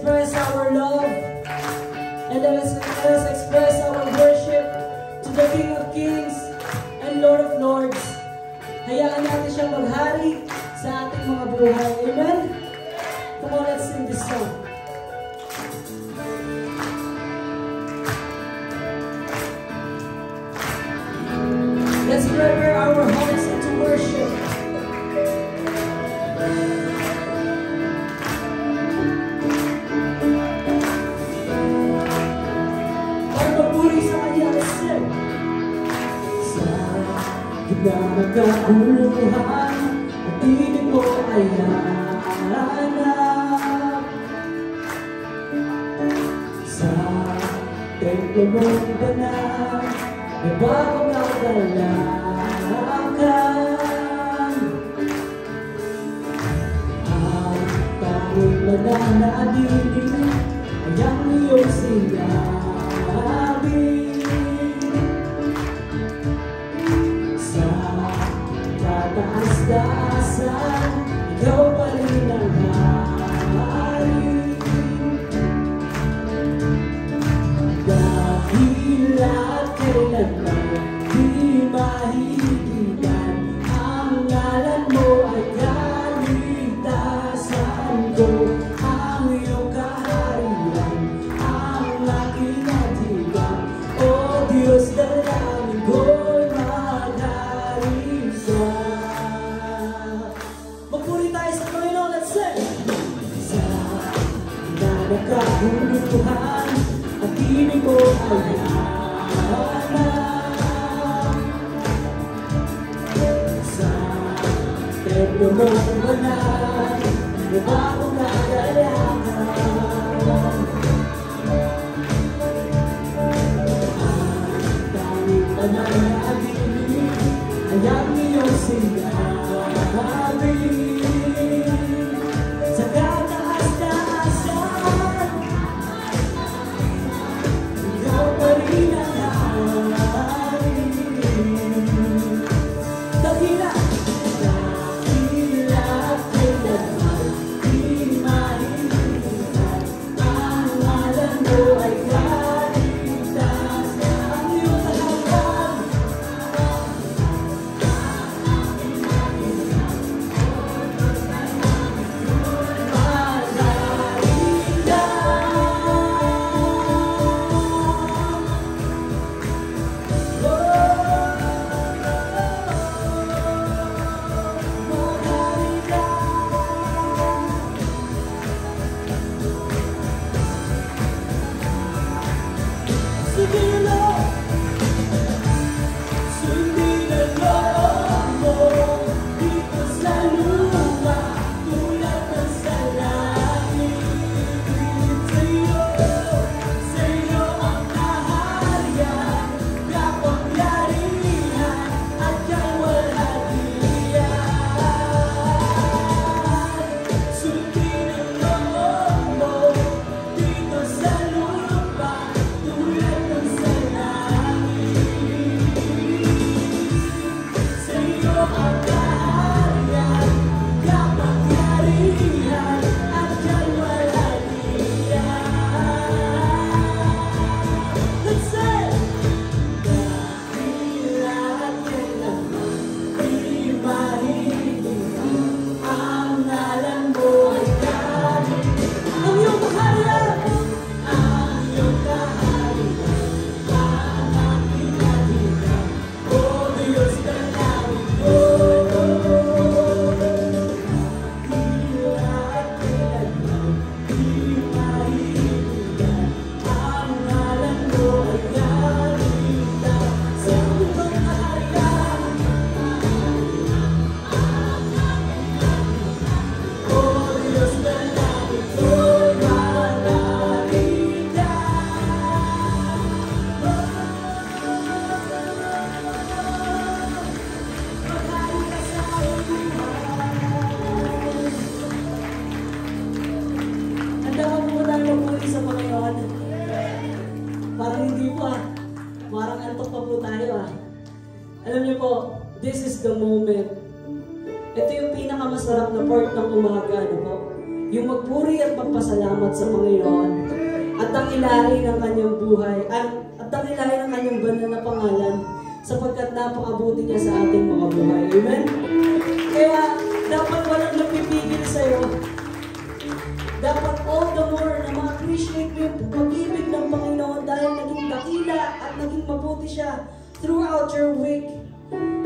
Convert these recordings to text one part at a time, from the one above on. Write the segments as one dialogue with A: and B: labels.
A: express our love and let us express our worship to the King of Kings and Lord of Lords. Hayaan natin siya maghari sa ating mga buhay. Amen? Come on, let's sing this song. Let's prepare our hearts into worship.
B: Nagkakuluhan at tinig mo ay nahanap sa templo mong banal, may bagong nagdalakan. Ang tanging mananatiling ay ang iyong sinabi. Taas-taasan, ikaw pa rin ang hari. Dahil at kailanman di mahigitan, ang ngalan mo ay kaligtasan ko. Ang iyong kaharian, ang aking katigan, O Diyos, dalangin ko'y maghari sa. Nagkakuluhan at tinig mo ay nahanap sa templo mong banal, may bagong nagdalakan. Ang tanging pananatiling ay ang iyong sinabi. Sa
A: Alam niyo po, this is the moment. Ito yung pinakamasarap na part ng umaga, ano po? yung magpuri at magpasalamat sa Panginoon at tangilahin ang kanyang buhay at tangilahin ang kanyang banal na pangalan sapagkat napakabuti niya sa ating mga buhay. Amen? Kaya dapat walang napipigil sa'yo. Dapat all the more na ma-appreciate mo yung pag-ibig ng Panginoon dahil naging dakila at naging mabuti siya throughout your week.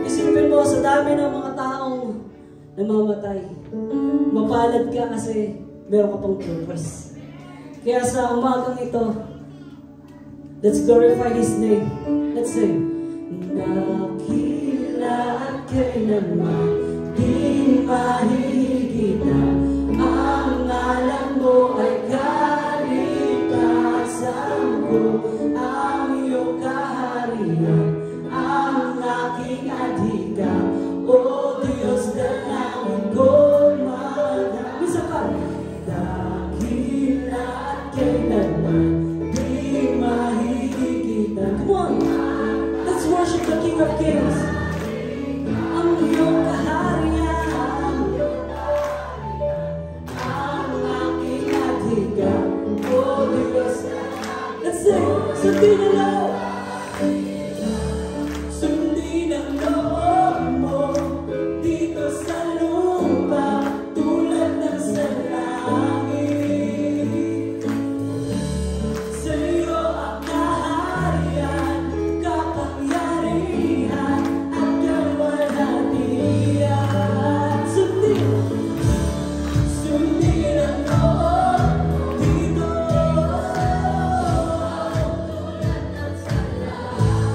A: Isipin mo sa dami ng mga taong namamatay. Mapalad ka kasi meron ka pang purpose. Kaya sa umagang ito, let's glorify His name. Let's sing. Dakila at kailanman di mahihigitan, ang ngalan mo ay kalikasan ko, ang iyong kaharian, ang aking adhika, O Diyos dalangin ko magdamag. Isa pa. Dakila at kailanman di mahihigitan. Come on! Let's worship the King of Kings. Ang iyong kaharian, ang aking adhika, O Diyos. Let's sing! Sundin ang loob! Sundin ang loob mo dito sa lupa tulad ng sa langit. Sa iyo ang kaharian, kapangyarihan at kaluwalhatian. Sundin! Sundin ang loob dito tulad ng sa langit.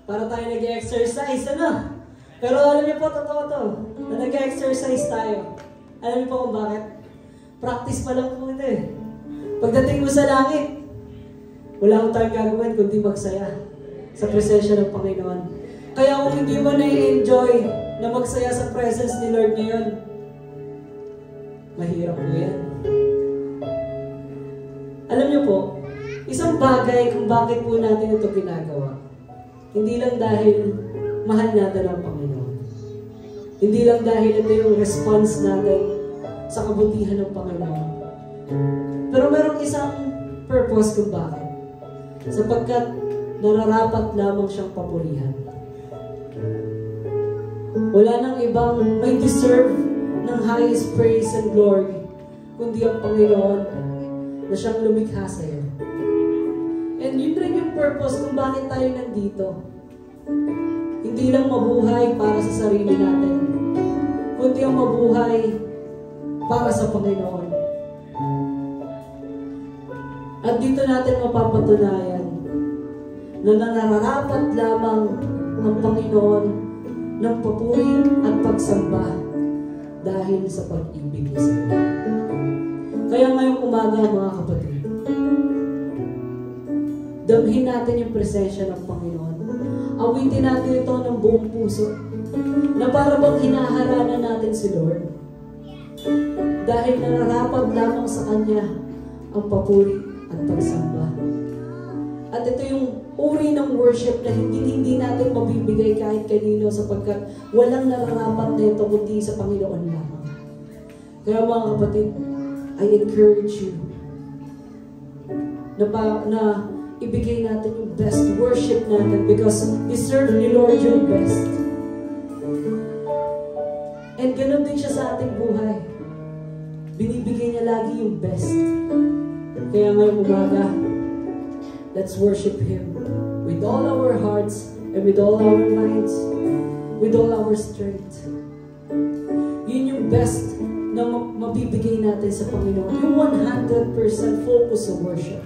A: para tayo nag-exercise, ano? Pero alam niyo po, totoo to, na nag-exercise tayo. Alam niyo po kung bakit? Practice pa lang po ito eh. Pagdating mo sa langit, wala akong tayong gagawin kundi magsaya sa presensya ng Panginoon. Kaya kung hindi mo na-enjoy na magsaya sa presence ni Lord ngayon, mahirap po yan. Alam niyo po, isang bagay kung bakit po natin ito ginagawa, hindi lang dahil mahal natin ang Panginoon. Hindi lang dahil ito yung response natin sa kabutihan ng Panginoon. Pero merong isang purpose kung bakit. Sapagkat nararapat lamang siyang papurihan. Wala nang ibang may deserve ng highest praise and glory kundi ang Panginoon na siyang lumikha sa iyo. And yun rin yung purpose kung bakit tayo nandito. Hindi lang mabuhay para sa sarili natin, kundi ang mabuhay para sa Panginoon. At dito natin mapapatunayan na nararapat lamang ang Panginoon ng papuri at pagsamba dahil sa pag-ibig niya sa iyo. Kaya ngayong umaga, mga kapatid, damhin natin yung presensya ng Panginoon. Awitin natin ito ng buong puso na para bang hinaharana natin si Lord. Dahil nararapat lamang sa Kanya ang papuri at pagsamba. At ito yung uri ng worship na hindi natin mabibigay kahit kanino sapagkat walang nararapat na ito kundi sa Panginoon lamang. Kaya mga kapatid, I encourage you na ibigay natin yung best worship natin because deserve ni Lord yung best. And ganun din siya sa ating buhay. Binibigay niya lagi yung best. Kaya ngayong umaga, let's worship Him with all our hearts and with all our minds, with all our strength. Yun yung best na mabibigay natin sa Panginoon. Yung 100% focus sa worship.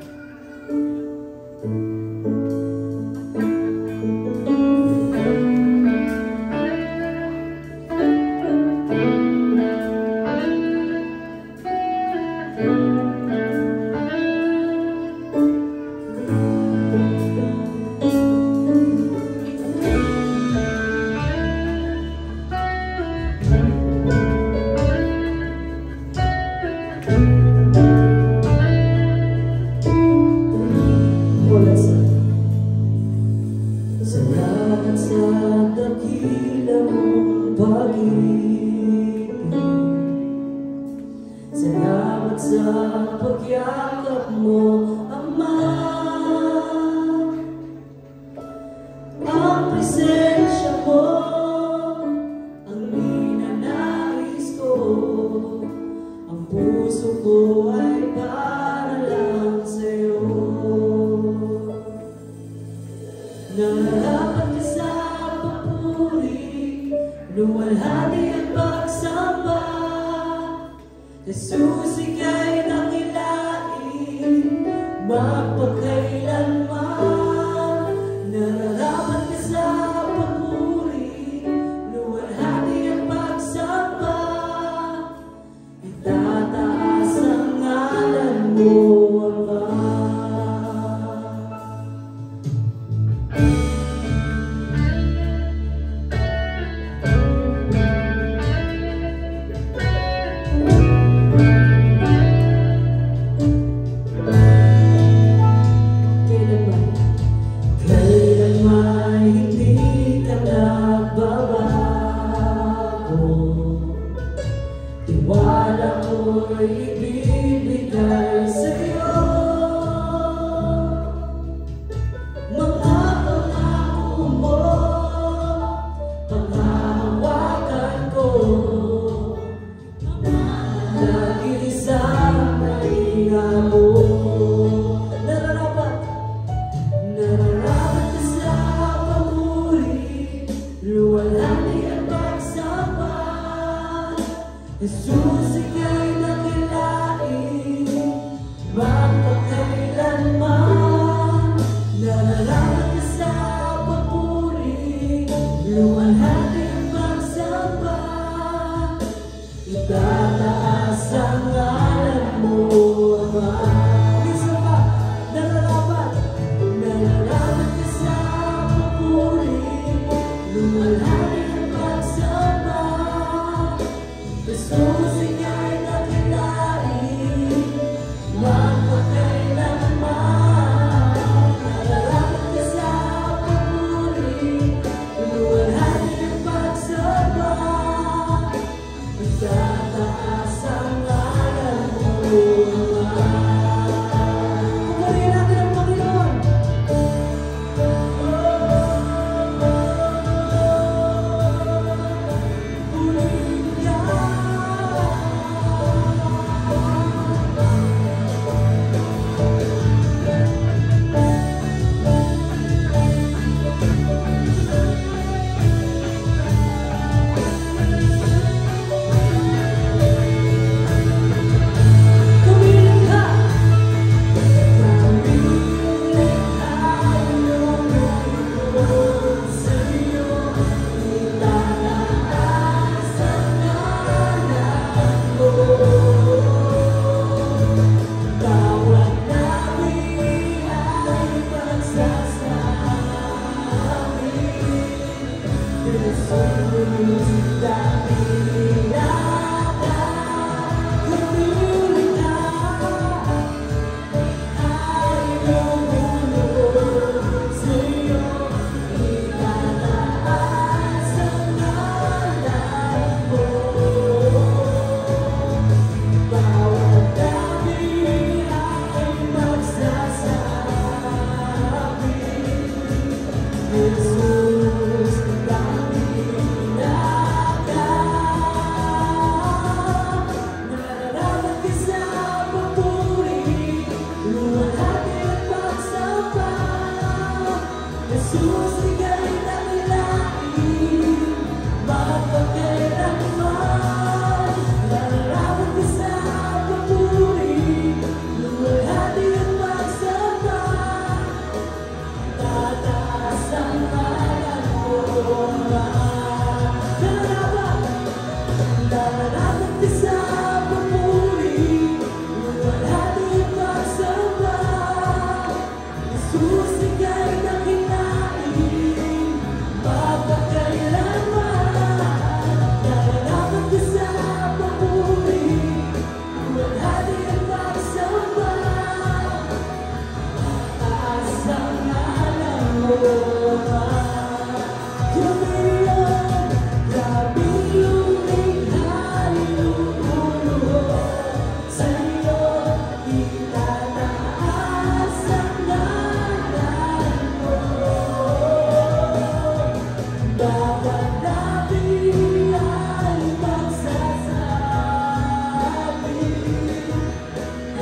B: luwalhati ang pagsamba, itataas ang ngalan mo, Ama. Isa pa, nararapat ka sa papuri, luwalhati ang pagsamba, Jesus, ika'y nakinain, magpakailanman. Nararapat ka sa papuri, luwalhati ang pagsamba, itataas ang ngalan mo, Ama. Pupurihin natin ang Panginoon. Purihin ka. Tumiling ka. Jesus, ika'y nakilain, magpakailanman. Nararapat ka sa papuri, luwalhati ang pagsamba, tataas ang ngalan mo, Ama. Nararapat ka sa papuri, luwalhati ang pagsamba, Jesus, ika'y nakinain, magpakailanman. Nararapat ka sa papuri, luwalhati ang pagsamba, taas ang ngalan mo, Ama. Tumiyon, labing lumikha't lumuhod, sa'yo itataas ang ngalan mo. Bawat labi ay magsasabi,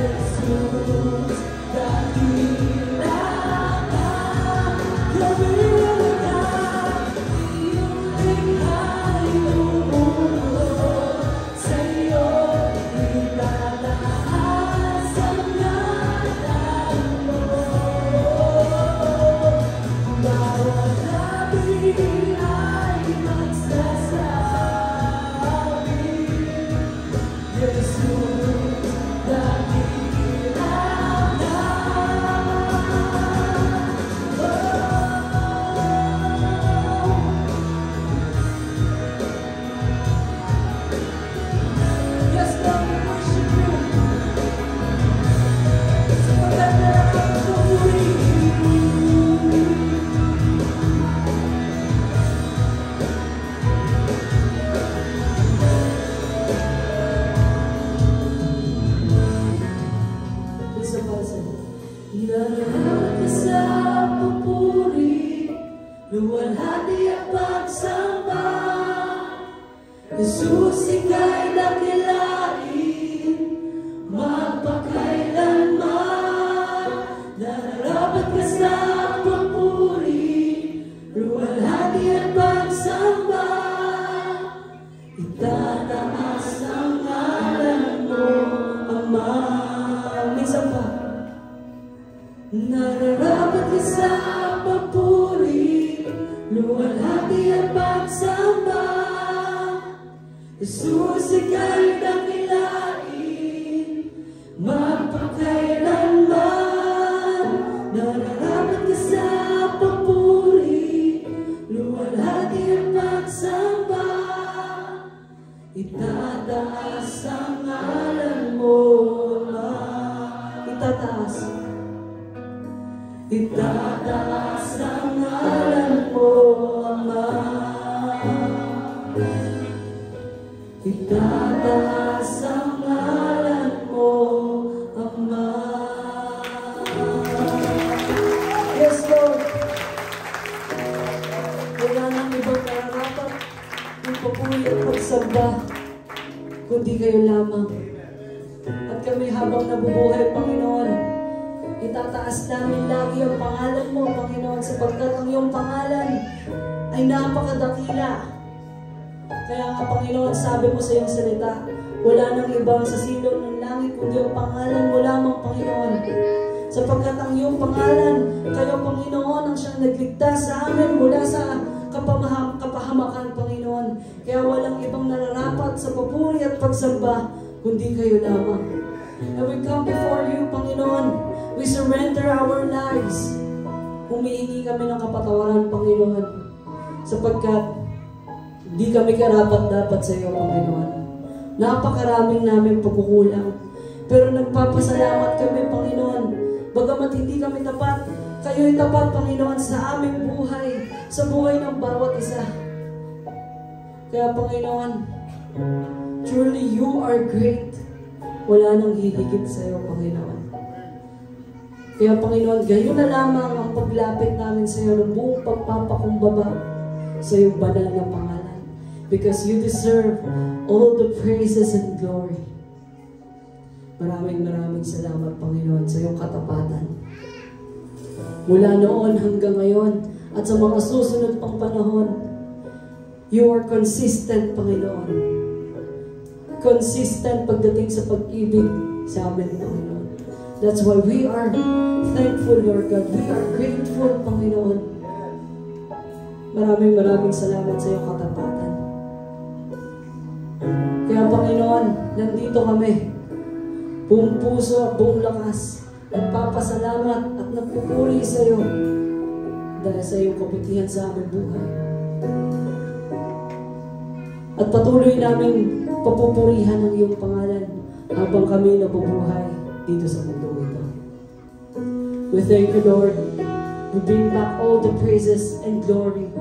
B: Jesus, dakila ka, lumilika, iyong likha'y lumuhod, sa'yo itataas ang ngalan mo. Bawat labi ay magsasabi, Jesus, dakila ka. Yes, Lord, we worship you. Sa paganda ng papuri. Isa pa sa nararapat ka sa papuri, luwalhati ang pagsamba, Jesus, ika'y dakilain, magpakailanman. Nararapat ka sa papuri, luwalhati ang pagsamba, itataas ang ngalan mo, Ama. Minsan pa. Nararapat ka sa papuri, luwalhati ang pagsamba, Jesus, ika'y dakilain, magpakailanman. Nararapat ka sa papuri, luwalhati at pagsamba. Itataas ang ngalan mo, Ama. Itataas. Itataas ang ngalan mo, Ama. Itataas ang ngalan mo, Ama.
A: Yes, Lord. Wala nang ibang nararapat ng papuri at pagsamba, kundi kayo lamang. At kami habang nabubuhay, Panginoon, itataas namin lagi ang pangalan mo, Panginoon, sapagkat ang iyong pangalan ay napakadakila. Kaya nga, Panginoon, sabi mo sa iyong salita, wala nang ibang sa silong ng langit kundi ang pangalan mo lamang, Panginoon. Sapagkat ang iyong pangalan, kayo, Panginoon, ang siyang nagligtas sa amin mula sa kapahamakan, Panginoon. Kaya walang ibang nararapat sa papuri at pagsamba, kundi kayo lamang. And we come before you, Panginoon. We surrender our lives. Humihingi kami ng kapatawaran, Panginoon. Sapagkat di kami karapat-dapat sa iyo, Panginoon. Napakaraming namin pagkukulang. Pero nagpapasalamat kami, Panginoon. Bagamat hindi kami tapat, kayo'y tapat, Panginoon, sa aming buhay, sa buhay ng bawat isa. Kaya, Panginoon, truly you are great. Wala nang hihigit sa iyo, Panginoon. Kaya, Panginoon, gayon na lamang ang paglapit namin sa iyo ng buong pagpapakumbaba sa iyong banal na pangalan. Because you deserve all the praises and glory. Maraming salamat, Panginoon, sa iyong katapatan. Mula noon hanggang ngayon at sa mga susunod pang panahon, you are consistent, Panginoon. Consistent pagdating sa pag-ibig sa amin, Panginoon. That's why we are thankful, Lord God. We are grateful, Panginoon. Maraming salamat sa iyong katapatan. Kaya, Panginoon, nandito kami. Buong puso at buong lakas. Nagpapasalamat at nagpupuri sa iyo dahil sa iyong kabutihan sa aming buhay. At patuloy namin papupurihan ang iyong pangalan habang kami nabubuhay dito sa mundo ito. We thank you, Lord. We bring back all the praises and glory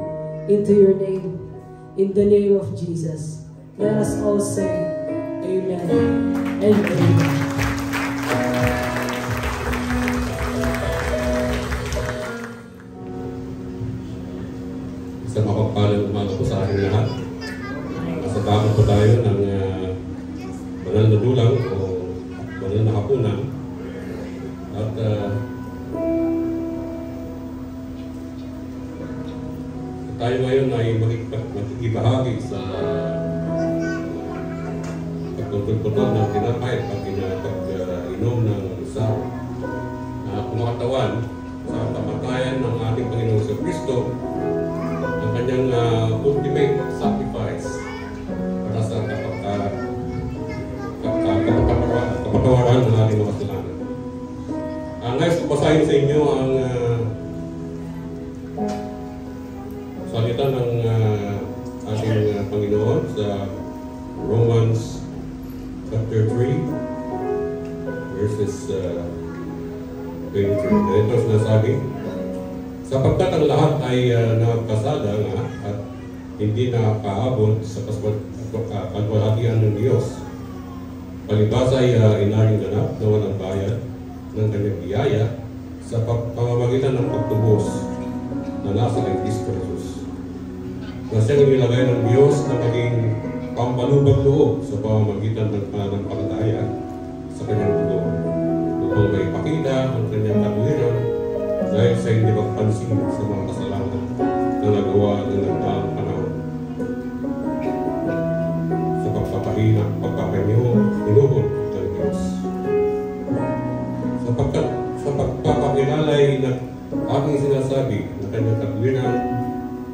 A: into your name. In the name of Jesus. Let us all say, Amen and Amen.
C: Sa mapagpalang umaga po sa aking lahat. Sa tama po tayo ng banal na dulang o banal na hapunan. At tayo ngayon ay makikibahagi sa pagputol-putol ng tinapay at pag-inom ng sa kumakatawan sa kamatayan ng ating Panginoon sa Kristo, ang kanyang ultimate sacrifice para sa kapatawaran ng ating mga kasalanan. Ngayon, basahin sa inyo ang salita ng ating Panginoon sa Romans chapter 3 verses 23. Ito sinasabi, sapagkat ang lahat ay nakasada nga at hindi nakakaabot sa kalwalhatian ng Diyos. Palibasa ay inaring ganap na walang bayad ng kanyang biyaya sa pamamagitan ng pagtubos na nasa kay Kristo Jesus. Na siyang inilagay ng Diyos na maging pampalubag loob sa pamamagitan ng pananampalataya sa kanyang dugo, upang may pakita ang kanyang katuwiran dahil sa hindi magpansin sa mga kasalanan na nagawa ng nagdaang panahon. Sa pagpapahinuhod ng Diyos. Sa pagpapakilalay na aking sinasabi na kanyang katuwiran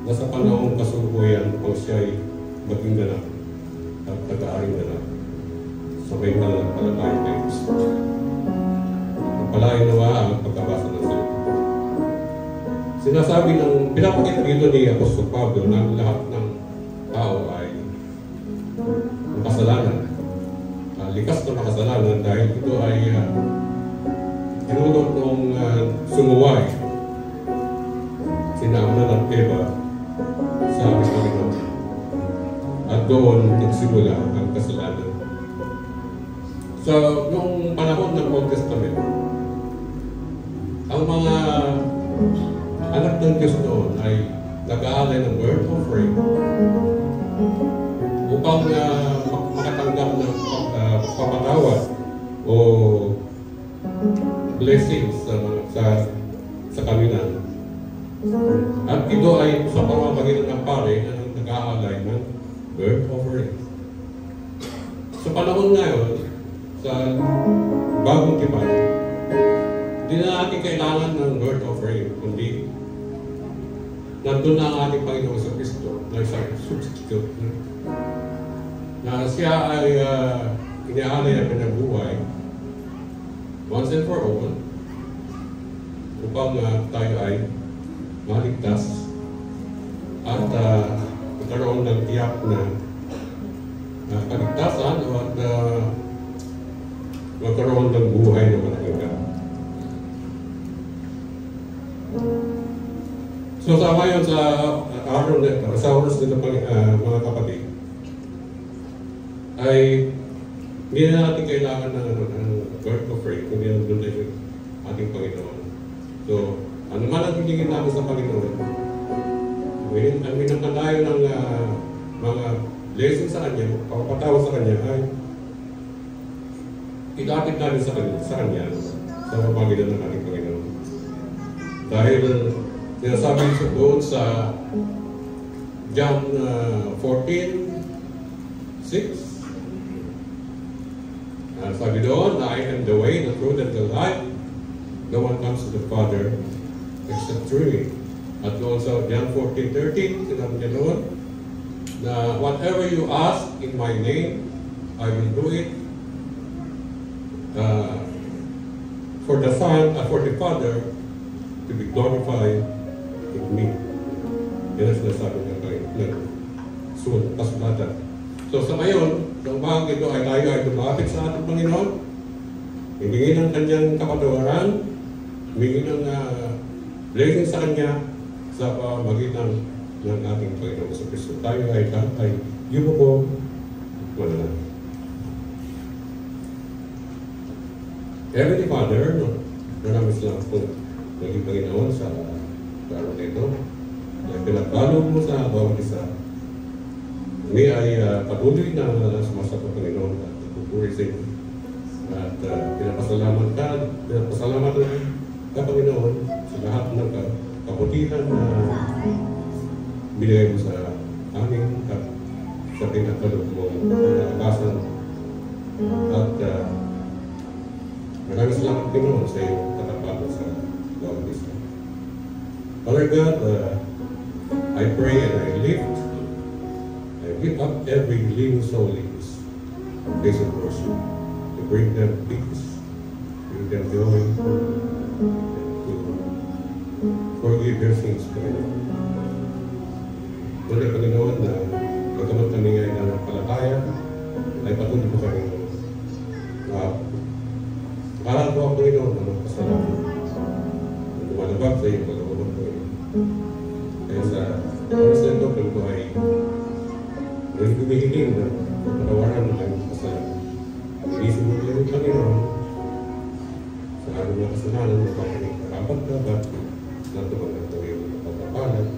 C: na sa panahong kasalukuyan ang siya'y maging ganap. At at taga-aring na lang sa may pananampalataya kay Kristo. Pagpalain nawa ang pagkabasa ng salita. Sinasabi ng pinapakita dito ni Apostol Pablo na lahat ng tao ay makasalanan. Likas na makasalanan dahil ito ay tinulot noong sumuway sina Adan at Eva sa aming Panginoon. At doon nagsimula ang kasalanan. So, noong panahon ng Old Testament, ang mga anak ng Diyos noon ay nag-aalay ng word offering upang makatanggap ng papatawad o blessings sa kanila. At ito ay sa pamamagitan ng pare na nag-aalay ng word offering. Sa panahon ngayon, sa bagong tipan, hindi na natin kailangan ng word offering, kundi nandun na ang ating Panginoon sa Kristo na isang substitute na siya ay inaalay ang kanyang buhay once and for all upang tayo ay maligtas at magkaroon ng tiyak na kaligtasan at magkaroon ng buhay na malangga. So sa ngayon sa araw nito, sa oras nito mga kapatid, ay hindi na natin kailangan ng word offering, kundi nandun na yung ating Panginoon. So, ano man ang pinigin namin sa Panginoon, ang minakalayo ng mga blessing sa Kanya, papatawa sa Kanya, ay ilapit namin sa Kanya sa pamagitan ng ating Panginoon. Dahil sinasabi doon sa John 14:6, sabi doon, I am the way, the truth, and the life. No one comes to the Father except through me. At also John 14:13, sinabi niya doon, na whatever you ask in my name, I will do it for the Father to be glorified in me. Yan ang sinasabi niya kayo. Kasulatan. So sa ngayon, sa umagang ito ay tayo ay lumapit sa ating Panginoon, humingi ng kanyang kapatawaran, humingi ng blessing sa Kanya sa pamagitan ng ating Panginoon sa Kristo. Tayo ay yubo po, wala na. Heavenly Father, maraming salamat po naging Panginoon sa araw nito. Pinagbalog mo sa bawat isa. Kami ay patuloy na sumasapot Panginoon at nagpupuri sa inyo. At pinapasalamatan ka Panginoon sa lahat ng kabutihan na binigay mo sa amin at sa pinagbalog mong pinakabasan. At maraming salamat Panginoon sa iyong katapatan sa bawat isa. Father God, I pray and I lift up every living soul in this place of worship to bring them peace, bring them joy, and to forgive their sins, Panginoon. Muli, Panginoon, na pagkamat kami ay nanampalataya, ay patuloy po kami Karal ko ang Panginoon na magpasalamat na lumalabag sa iyong pagkakamot, Panginoon. Kaya sa oras na ito, ko ay humihiling na patawaran ng kanyang kasalanan. Inisip mo kayo, Panginoon, sa araw na kasalanan na kanyang karapat-dapat na tumanggap ng iyong pagpapalag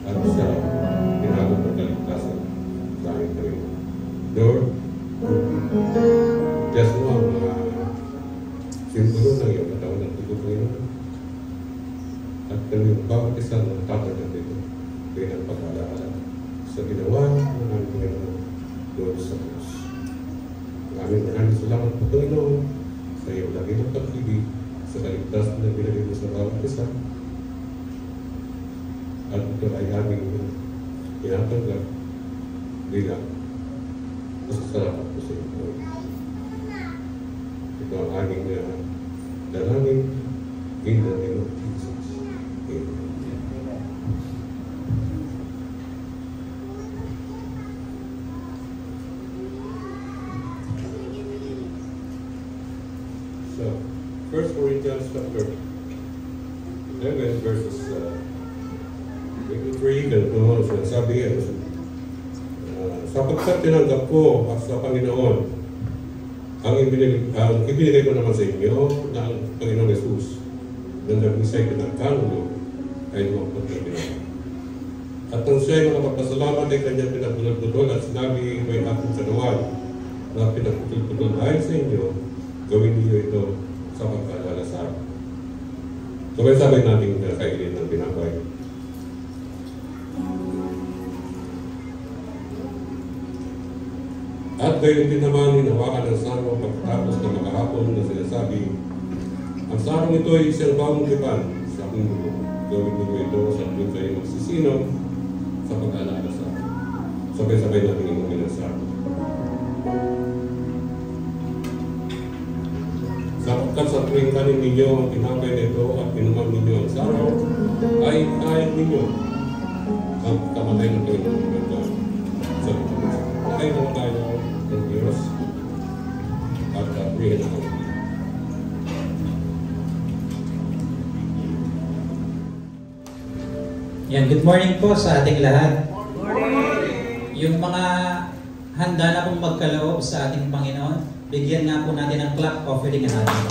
C: at sa pinagod ng kaligtasan sa aming Panginoon. Lord, just mo ang simbolo ng iyong katawan ng tugo, Panginoon. At kami bawat isa ng tatanggap dito bilang pag-alaala sa ginawa ng aming Panginoon doon sa Diyos. Maraming salamat po, Panginoon, sa iyong lagi ng pag-ibig, sa kaligtasan na binigay mo sa bawat isa. At ito ay aming tinatanggap bilang Masasalamat po sa inyo. Ito ang aming dalangin in the name of Jesus. Amen. So, 1 Corinthians chapter 11 verses 23, ganito sinasabi, sapagkat tinanggap ko sa Panginoon ang ibinigay ko naman sa inyo ng Panginoong Jesus na nag-isay pinagkanulo ay lumapot na ginawa. At nang siya'y makapagpasalamat ay kanyang pinagputol-putol at sinabi may aking kanuwan na pinagputol-putol dahil sa inyo, gawin niyo ito sa pagkaalala sa akin. Sabay-sabay natin kainin ng binabay. At gayon din naman hinawakan ng sarong pagkatapos na makahapon na sinasabi, ang sarong ito ay isang bagong lipan sa aking dugo. Gawin niyo ito sa aking kayo magsisinom sa pag-alala sa akin. Sabay-sabay natin inumin ang sarong. Sapagkat sa tuwing kanin ninyo ang tinapay nito at inuman ninyo ang sarong, ay kain ninyo ang kamatay na ito ng mga sa patay na tayo ng Diyos at kaprihin ako.
D: Yan, good morning po sa ating lahat. Good morning! Yung mga handa na pong magkaloob sa ating Panginoon, bigyan nga po natin ng clap offering na natin.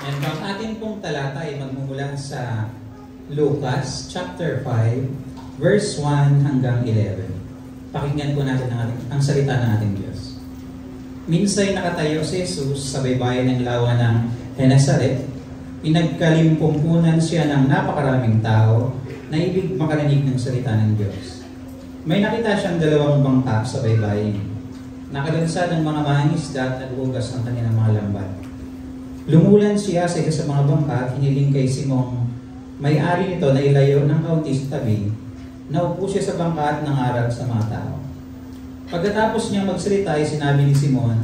D: Yan, ang ating pong talata ay magmumula sa Lucas chapter 5 verse 1 hanggang 11. Pakinggan po natin ang salita ng ating Diyos. Minsay nakatayo si Jesus sa baybayin ng lawa ng Genesaret. Pinagkalimpumpunan siya ng napakaraming tao na ibig makarinig ng salita ng Diyos. May nakita siyang dalawang bangka sa baybayin. Nakalunsad ng mga mangingisda at naghugas ng kanilang mga lambat. Lumulan siya sa isa sa mga bangka at hiniling kay Simong, may-ari nito na ilayo ng kaunti sa tabi. Naupo siya sa bangka at nangaral sa mga tao. Pagkatapos niya magsalita ay sinabi ni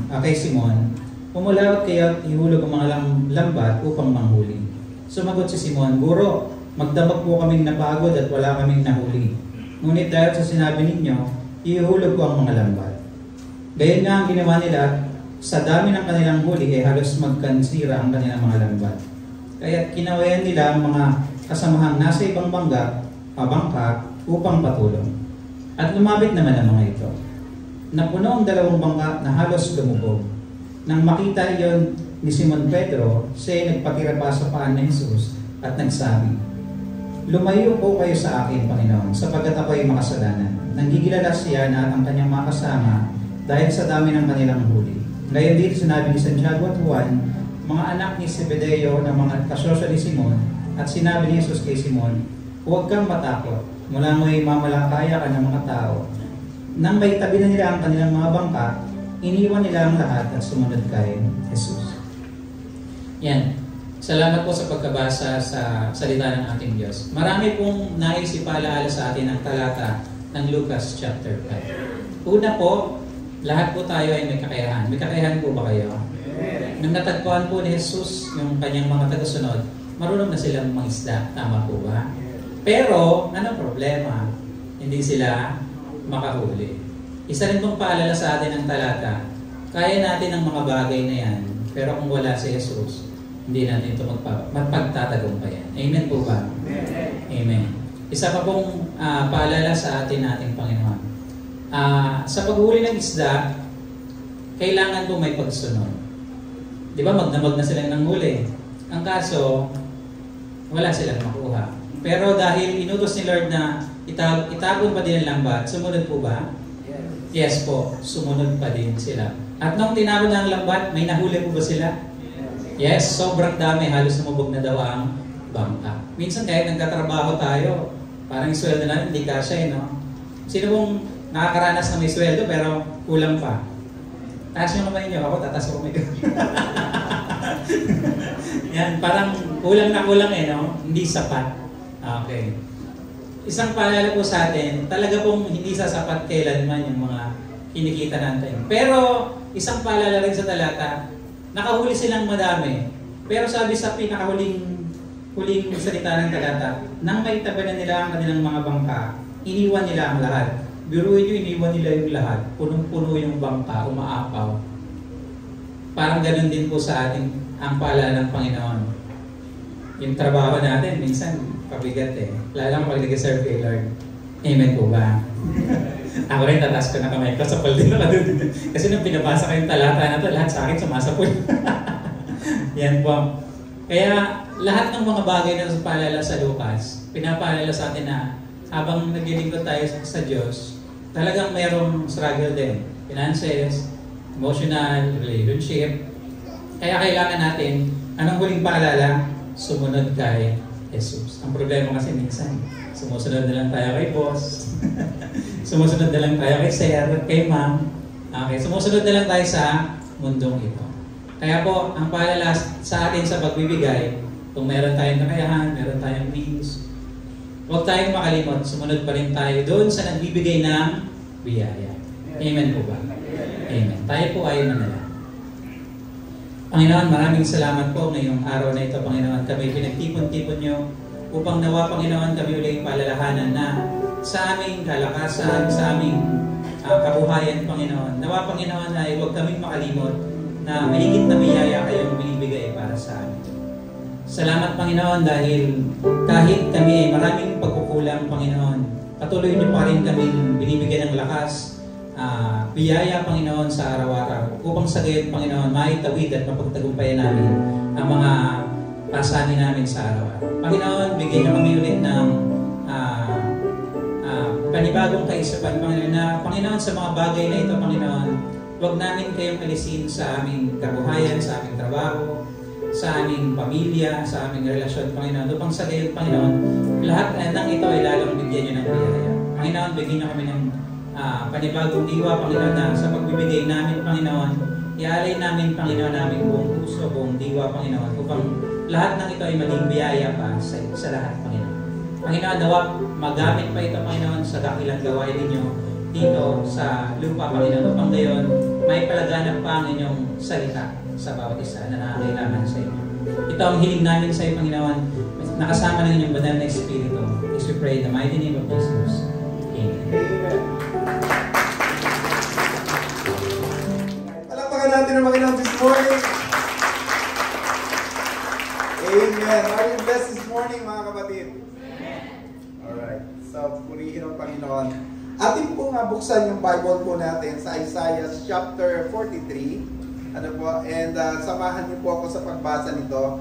D: kay Simon, pumulawat kayo at ihulog ang mga lambat upang manghuli. Sumagot si Simon, Guro, magdamag po kaming napagod at wala kaming nahuli. Ngunit dahil sa sinabi ninyo, ihulog ko ang mga lambat. Gayon nga ang ginawa nila, sa dami ng kanilang huli ay halos magkansira ang kanilang mga lambat. Kaya kinawayan nila ang mga kasamahang nasa ibang bangka upang patulong. At lumapit naman ang mga ito. Napuno ang dalawang bangka na halos lumubog. Nang makita iyon ni Simon Pedro, siya ay nagpatira pa sa paan ni Jesus at nagsabi, Lumayo po kayo sa akin, Panginoon, sapagkat ako ay makasalanan. Nanggigilala siya na ang kanyang mga kasama dahil sa dami ng kanilang huli. Ngayon dito sinabi ni Santiago at Juan, mga anak ni Zebedeo na mga kasosyo ni Simon, at sinabi ni Jesus kay Simon, huwag kang matakot, mula mo'y mamalakaya ka ng mga tao. Nang may tabi na nila ang kanilang mga bangka, iniwan nila ang lahat at sumunod kay Jesus. Yan. Salamat po sa pagkabasa sa salita ng ating Diyos. Marami pong nais ipalaala sa atin ang talata ng Lucas chapter 5. Una po, lahat po tayo ay may kakayahan. May kakayahan po ba kayo? Nang natagpuan po ni Jesus yung kanyang mga tagasunod, marunong na silang mangisda. Tama po ba? Pero, anong problema? Hindi sila makahuli. Isa rin pong paalala sa atin ng talata, kaya natin ang mga bagay na yan, pero kung wala si Jesus, hindi natin ito magpagtatagumpayan. Amen po ba? Amen. Isa pa pong paalala sa atin nating Panginoon. Sa paghuli ng isda, kailangan po may pagsunod. Di ba magdamag na silang nanghuli? Ang kaso, wala silang makuha. Pero dahil inutos ni Lord na itagong pa din ang lambat, sumunod po ba? Yes po, sumunod pa din sila. At nung tinapon na ang lambat, may nahuli po ba sila? Yes, sobrang dami, halos sumubog na daw ang bangka. Minsan kahit nagtatrabaho tayo, parang sweldo natin, hindi kasya no? Sino pong nakakaranas na may sweldo pero kulang pa? Taas yung kamay nyo, ako tataas ako may Yan, parang kulang na kulang no? Hindi sapat. Okay. isang paalala po sa atin, talaga pong hindi sasapat kailanman yung mga kinikita natin. Pero isang paalala rin sa talata, nakahuli silang madami. Pero sabi sa pinakahuling salita ng talata, nang may tabanan nila ang kanilang mga bangka, iniwan nila ang lahat. Biruin nyo, iniwan nila yung lahat. Punong-puno yung bangka, umaapaw. Parang ganun din po sa ating ang paalala ng Panginoon. Yung trabaho natin, minsan, pabigat eh. Lalo pag nag-serve kay Lord. Amen po ba? Ako rin, tataas ko na kamay ko. Sapal din na doon. Kasi nung pinabasa ko yung talata na to, lahat sa akin sumasapul. Yan po. Kaya lahat ng mga bagay na sa paalala sa Lucas, pinapaalala sa atin na habang naglilingkod tayo sa Diyos, talagang mayroong struggle din. Finances, emotional, relationship. Kaya kailangan natin, anong huling paalala? Sumunod kay Jesus. Ang problema kasi minsan, sumusunod na lang tayo kay boss. Sumusunod na lang tayo kay sir, kay ma'am. Okay, sumusunod na lang tayo sa mundong ito. Kaya po, ang paalala sa atin sa pagbibigay, kung meron tayong kakayahan, meron tayong means, huwag tayong makalimot, sumunod pa rin tayo doon sa nagbibigay ng biyaya. Amen po ba? Amen. Tayo po ay manalangin. Panginoon, maraming salamat po ngayong araw na ito, Panginoon. Kami pinagtipon-tipon nyo upang nawa, Panginoon, kami ulit palalahanan na sa aming kalakasan, sa aming kabuhayan, Panginoon. Nawa, Panginoon, ay huwag kaming makalimot na mahigit na biyaya kayong binibigay para sa amin. Salamat, Panginoon, dahil kahit kami ay maraming pagkukulang, Panginoon, patuloy niyo pa rin kami binibigyan ng lakas, biyaya, Panginoon, sa araw-araw. Upang sa gayon, Panginoon, maitawid at mapagtagumpayan namin ang mga pasanin namin sa araw-araw. Panginoon, bigyan niyo kami ulit ng panibagong kaisipan, Panginoon, na Panginoon, sa mga bagay na ito, Panginoon, huwag namin kayong alisin sa aming kabuhayan, sa aming trabaho, sa aming pamilya, sa aming relasyon, Panginoon. Upang sa gayon, Panginoon, lahat ng ito ay lalong bigyan niyo ng biyaya. Panginoon, bigyan niyo kami ng panibagong diwa, Panginoon, na sa pagbibigay namin, Panginoon, ialay namin, Panginoon, namin buong puso, buong diwa, Panginoon, upang lahat ng ito ay maging biyaya pa sa lahat, Panginoon. Panginoon, nawa magamit pa ito, Panginoon, sa dakilang gawain ninyo dito sa lupa, Panginoon, upang gayon may palaganap pa ang inyong salita sa bawat isa na nakakailangan sa inyo. Ito ang hiling namin sa iyo, Panginoon, nakasama ng inyong banal na Espiritu. As we pray in the mighty name of Jesus. Amen.
E: Palakpakan natin ang Panginoon this morning. Amen. Are you blessed this morning, mga kapatid? Alright. So, purihin ang Panginoon. Atin po nga buksan yung Bible po natin sa Isaiah chapter 43. Ano po? And samahan niyo po ako sa pagbasa nito.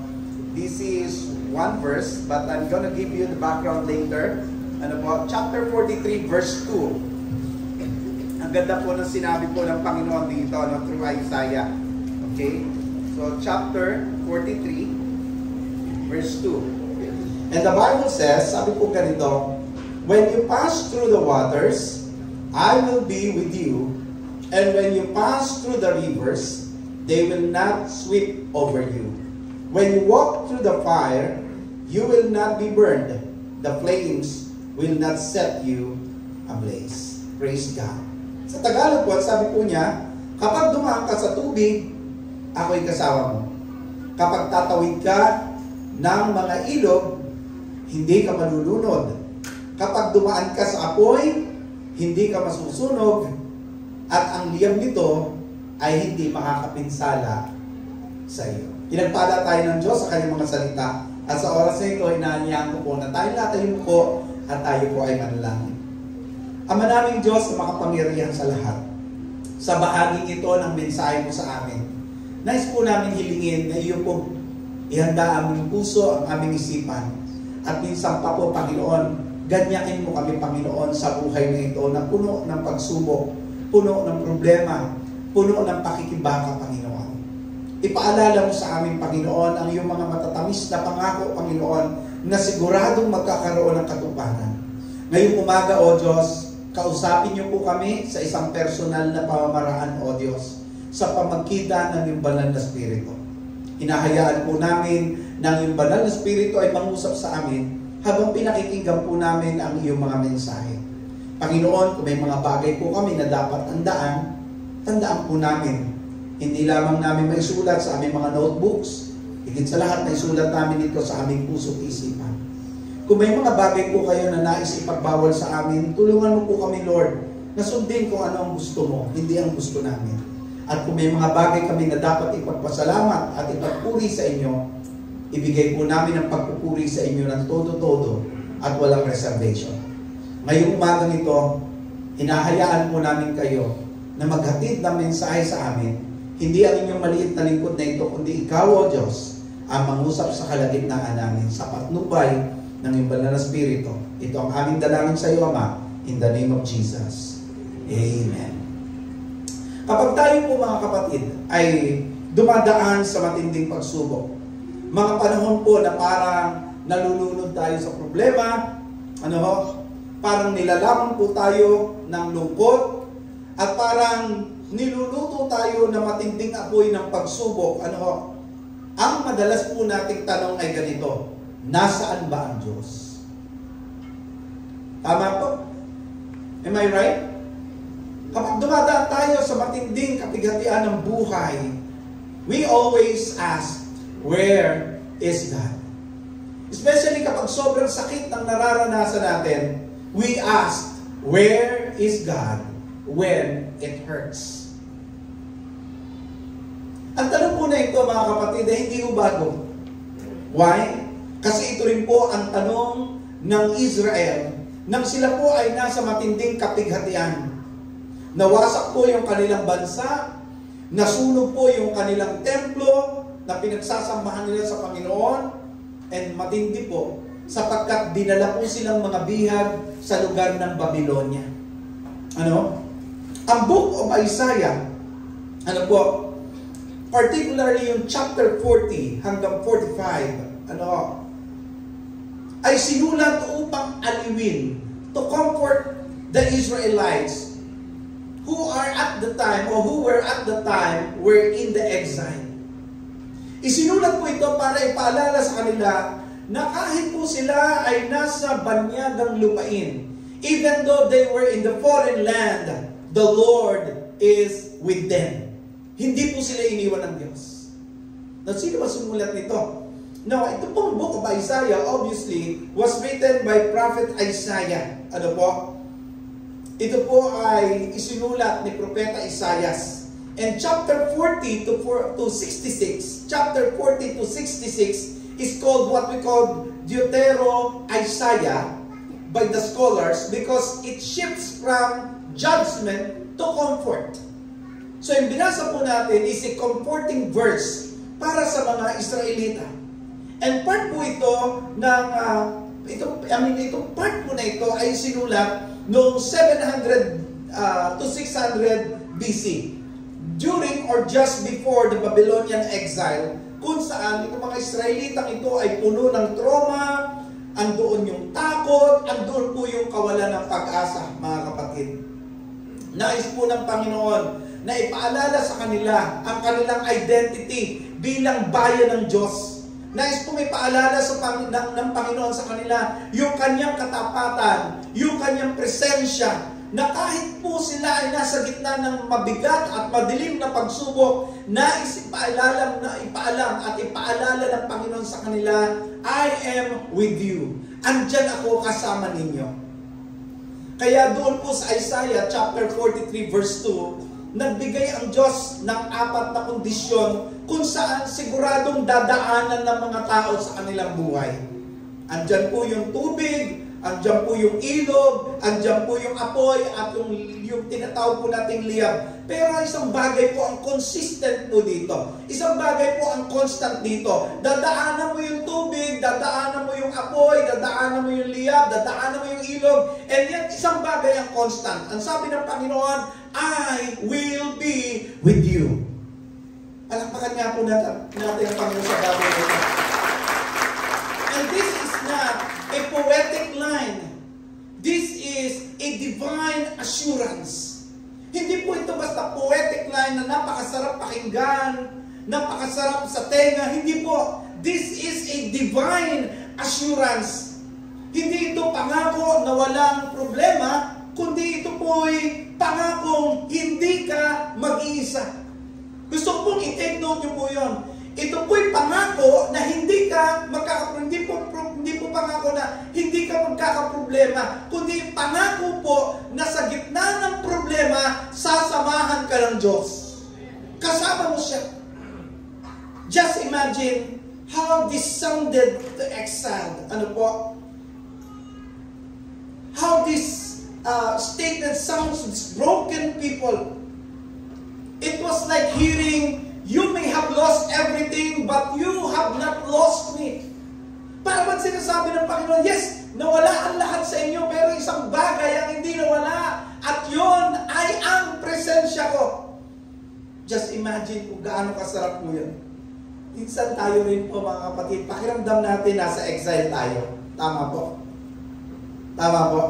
E: This is one verse, but I'm gonna give you the background later. Ano po? Chapter 43, verse 2. Ang ganda po ng sinabi po ng Panginoon dito, no, through Isaiah. Okay? So, chapter 43, verse 2. And the Bible says, sabi po ganito, when you pass through the waters, I will be with you. And when you pass through the rivers, they will not sweep over you. When you walk through the fire, you will not be burned. The flames will not set you ablaze. Praise God. Sa Tagalog po, sabi po niya, kapag dumaan ka sa tubig, ako'y kasama mo. Kapag tatawid ka ng mga ilog, hindi ka malulunod. Kapag dumaan ka sa apoy, hindi ka masusunog, at ang liyam nito ay hindi makakapinsala sa iyo. Pinagpala tayo ng Diyos sa kanyang mga salita. At sa oras na ito, inaanyahan ko po na tayo lahat ay umuko at tayo po ay manalangin. Ama naming Diyos na makapangyarihan sa lahat, sa bahaging ito ng mensahe mo sa amin, nais po namin hilingin na iyo po ihanda aming puso, ang aming isipan, at minsan pa po, Panginoon, ganyakin mo kami, Panginoon, sa buhay na ito na puno ng pagsubok, puno ng problema, puno ng pakikibaka, Panginoon. Ipaalala mo sa amin, Panginoon, ang iyong mga matatamis na pangako, Panginoon, na siguradong magkakaroon ng katuparan. Ngayong umaga, O Diyos, kausapin niyo po kami sa isang personal na pamamaraan, O Diyos, sa pamagkita ng iyong banal na Espiritu. Hinahayaan po namin ng iyong banal na Espiritu ay mangusap sa amin habang pinakikinggan po namin ang iyong mga mensahe. Panginoon, kung may mga bagay po kami na dapat tandaan po namin. Hindi lamang namin may sulat sa aming mga notebooks, higit sa lahat may sulat namin ito sa aming puso't isipan. Kung may mga bagay po kayo na nais ipagbawal sa amin, tulungan mo po kami, Lord, na sundin kung ano ang gusto mo, hindi ang gusto namin. At kung may mga bagay kami na dapat ipagpasalamat at ipagpuri sa inyo, ibigay po namin ang pagpupuri sa inyo ng todo-todo at walang reservation. Ngayong umagang ito, hinahayaan po namin kayo na maghatid ng mensahe sa amin. Hindi ang inyong maliit na lingkod na ito, kundi ikaw, O Diyos, ang mangusap sa kalagitnaan namin sa patnubay ng iyong banal na Espiritu. Ito ang aming dalangin sa iyo, Ama, in the name of Jesus. Amen. Kapag tayo po, mga kapatid, ay dumadaan sa matinding pagsubok, mga panahon po na parang nalulunod tayo sa problema, parang nilalaman po tayo ng lungkot, at parang niluluto tayo na matinding apoy ng pagsubok, ang madalas po nating tanong ay ganito: nasaan ba ang Diyos? Tama po? Am I right? Kapag dumadaan tayo sa matinding kapighatian ng buhay, we always ask, where is God? Especially kapag sobrang sakit ng nararanasan natin, we ask, where is God when it hurts? Ang tanong po na ito, mga kapatid, ay hindi po bago. Why? Kasi ito rin po ang tanong ng Israel nang sila po ay nasa matinding kapighatian. Nawasak po yung kanilang bansa, nasunog po yung kanilang templo na pinagsasambahan nila sa Panginoon, and matindi po sapagkat dinala po silang mga bihag sa lugar ng Babylonia. Ang Book of Isaiah, particularly yung chapter 40 hanggang 45, ay sinulat upang aliwin, to comfort the Israelites who were at the time were in the exile. Isinulat po ito para ipaalala sa kanila na kahit po sila ay nasa banyagang lupain, even though they were in the foreign land, the Lord is with them. Hindi po sila iniwan ng Diyos. Now, sino ba sumulat nito? Now, ito pong Book of Isaiah, obviously, was written by Prophet Isaiah. Ito po ay isinulat ni Propeta Isaias. And chapter 40 to 66, chapter 40 to 66 is called what we call Deutero-Isaiah by the scholars because it shifts from judgment to comfort. So yung binasa po natin is a comforting verse para sa mga Israelita. And part po ito ng itong part po na ito ay sinulat noong 700 to 600 BC. During or just before the Babylonian exile, kung saan itong mga Israelitang ito ay puno ng trauma, andoon yung takot, andoon po yung kawalan ng pag-asa, mga kapatid. Nais po ng Panginoon na ipaalala sa kanila ang kanilang identity bilang bayan ng Diyos. Nais po may paalala ng Panginoon sa kanila yung kanyang katapatan, yung kanyang presensya, na kahit po sila ay nasa gitna ng mabigat at madilim na pagsubok, nais ipaalam at ipaalala ng Panginoon sa kanila, I am with you. Andyan ako kasama ninyo. Kaya doon po sa Isaiah chapter 43 verse 2, nagbigay ang Diyos ng 4 na kondisyon kung saan siguradong dadaanan ng mga tao sa kanilang buhay. Andyan po yung tubig, andyan po yung ilog, andyan po yung apoy, at yung tinatawag po nating liyab. Pero isang bagay po ang consistent po dito. Isang bagay po ang constant dito. Dadaanan mo yung tubig, dadaanan mo yung apoy, dadaanan mo yung liyab, dadaanan mo yung ilog, and yet isang bagay ang constant. Ang sabi ng Panginoon, I will be with you. Palakpakan nga po natin ang Panginoon sa bagay nito. And this is not a poetic line. This is a divine assurance. Hindi po ito basta poetic line na napakasarap pakinggan, napakasarap sa tenga. Hindi po. This is a divine assurance. Hindi ito pangako na walang problema, kundi ito po'y pangakong hindi ka mag-iisa. Gusto pong i-take note nyo po yun. Ito po'y pangako na hindi po pangako na hindi ka magkakaproblema, kundi pangako po na sa gitna ng problema, sasamahan ka ng Diyos. Kasama mo siya. Just imagine how this sounded to exile. Ano po? How this statement sounds to these broken people. It was like hearing, you may have lost everything, but you have not lost me. Para ba't sinasabi ng Panginoon, yes, nawala ang lahat sa inyo, pero isang bagay ang hindi nawala, at yon ay ang presensya ko. Just imagine kung gaano kasarap po yun. Minsan tayo rin po mga kapatid, pakiramdam natin nasa exile tayo. Tama po. Tama po.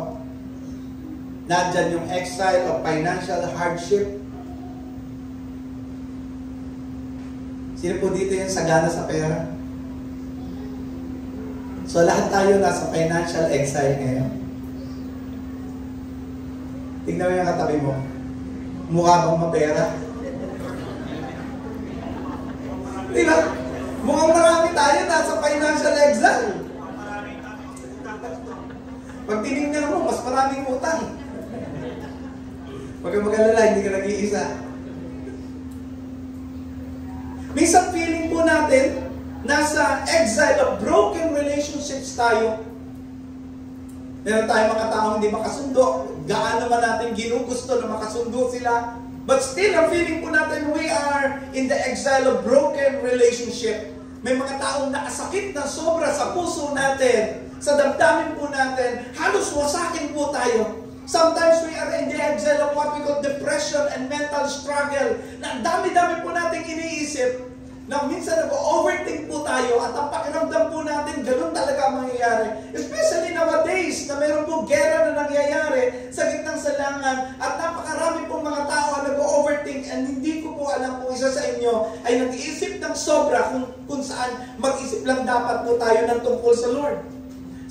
E: Nandyan yung exile of financial hardship. Sino po dito yung sagana sa pera? So lahat tayo nasa financial exile ngayon. Tingnan mo yung katabi mo. Mukha bang mapera? Diba? Mukhang marami tayo nasa financial exile. Pag tinignan mo, mas maraming utang. Pag mag-alala, hindi ka nag-iisa. Minsan feeling po natin, nasa exile of broken relationships tayo. Meron tayong mga taong hindi makasundo. Gaano man natin ginugusto na makasundo sila. But still, ang feeling po natin, we are in the exile of broken relationship. May mga taong nakasakit na sobra sa puso natin, sa damdamin po natin, halos wasakin po tayo. Sometimes we are in the exile of what we call depression and mental struggle. Na ang dami-dami po natin iniisip, na minsan nag-overthink po tayo at ang pakiramdam po natin, ganun talaga ang mangyayari. Especially nowadays na mayroon po gera na nangyayari sa gitnang salangan at napakarami pong mga tao ang nag-overthink and hindi ko po alam kung isa sa inyo ay nag-iisip ng sobra kung saan mag-isip lang dapat po tayo ng tungkol sa Lord.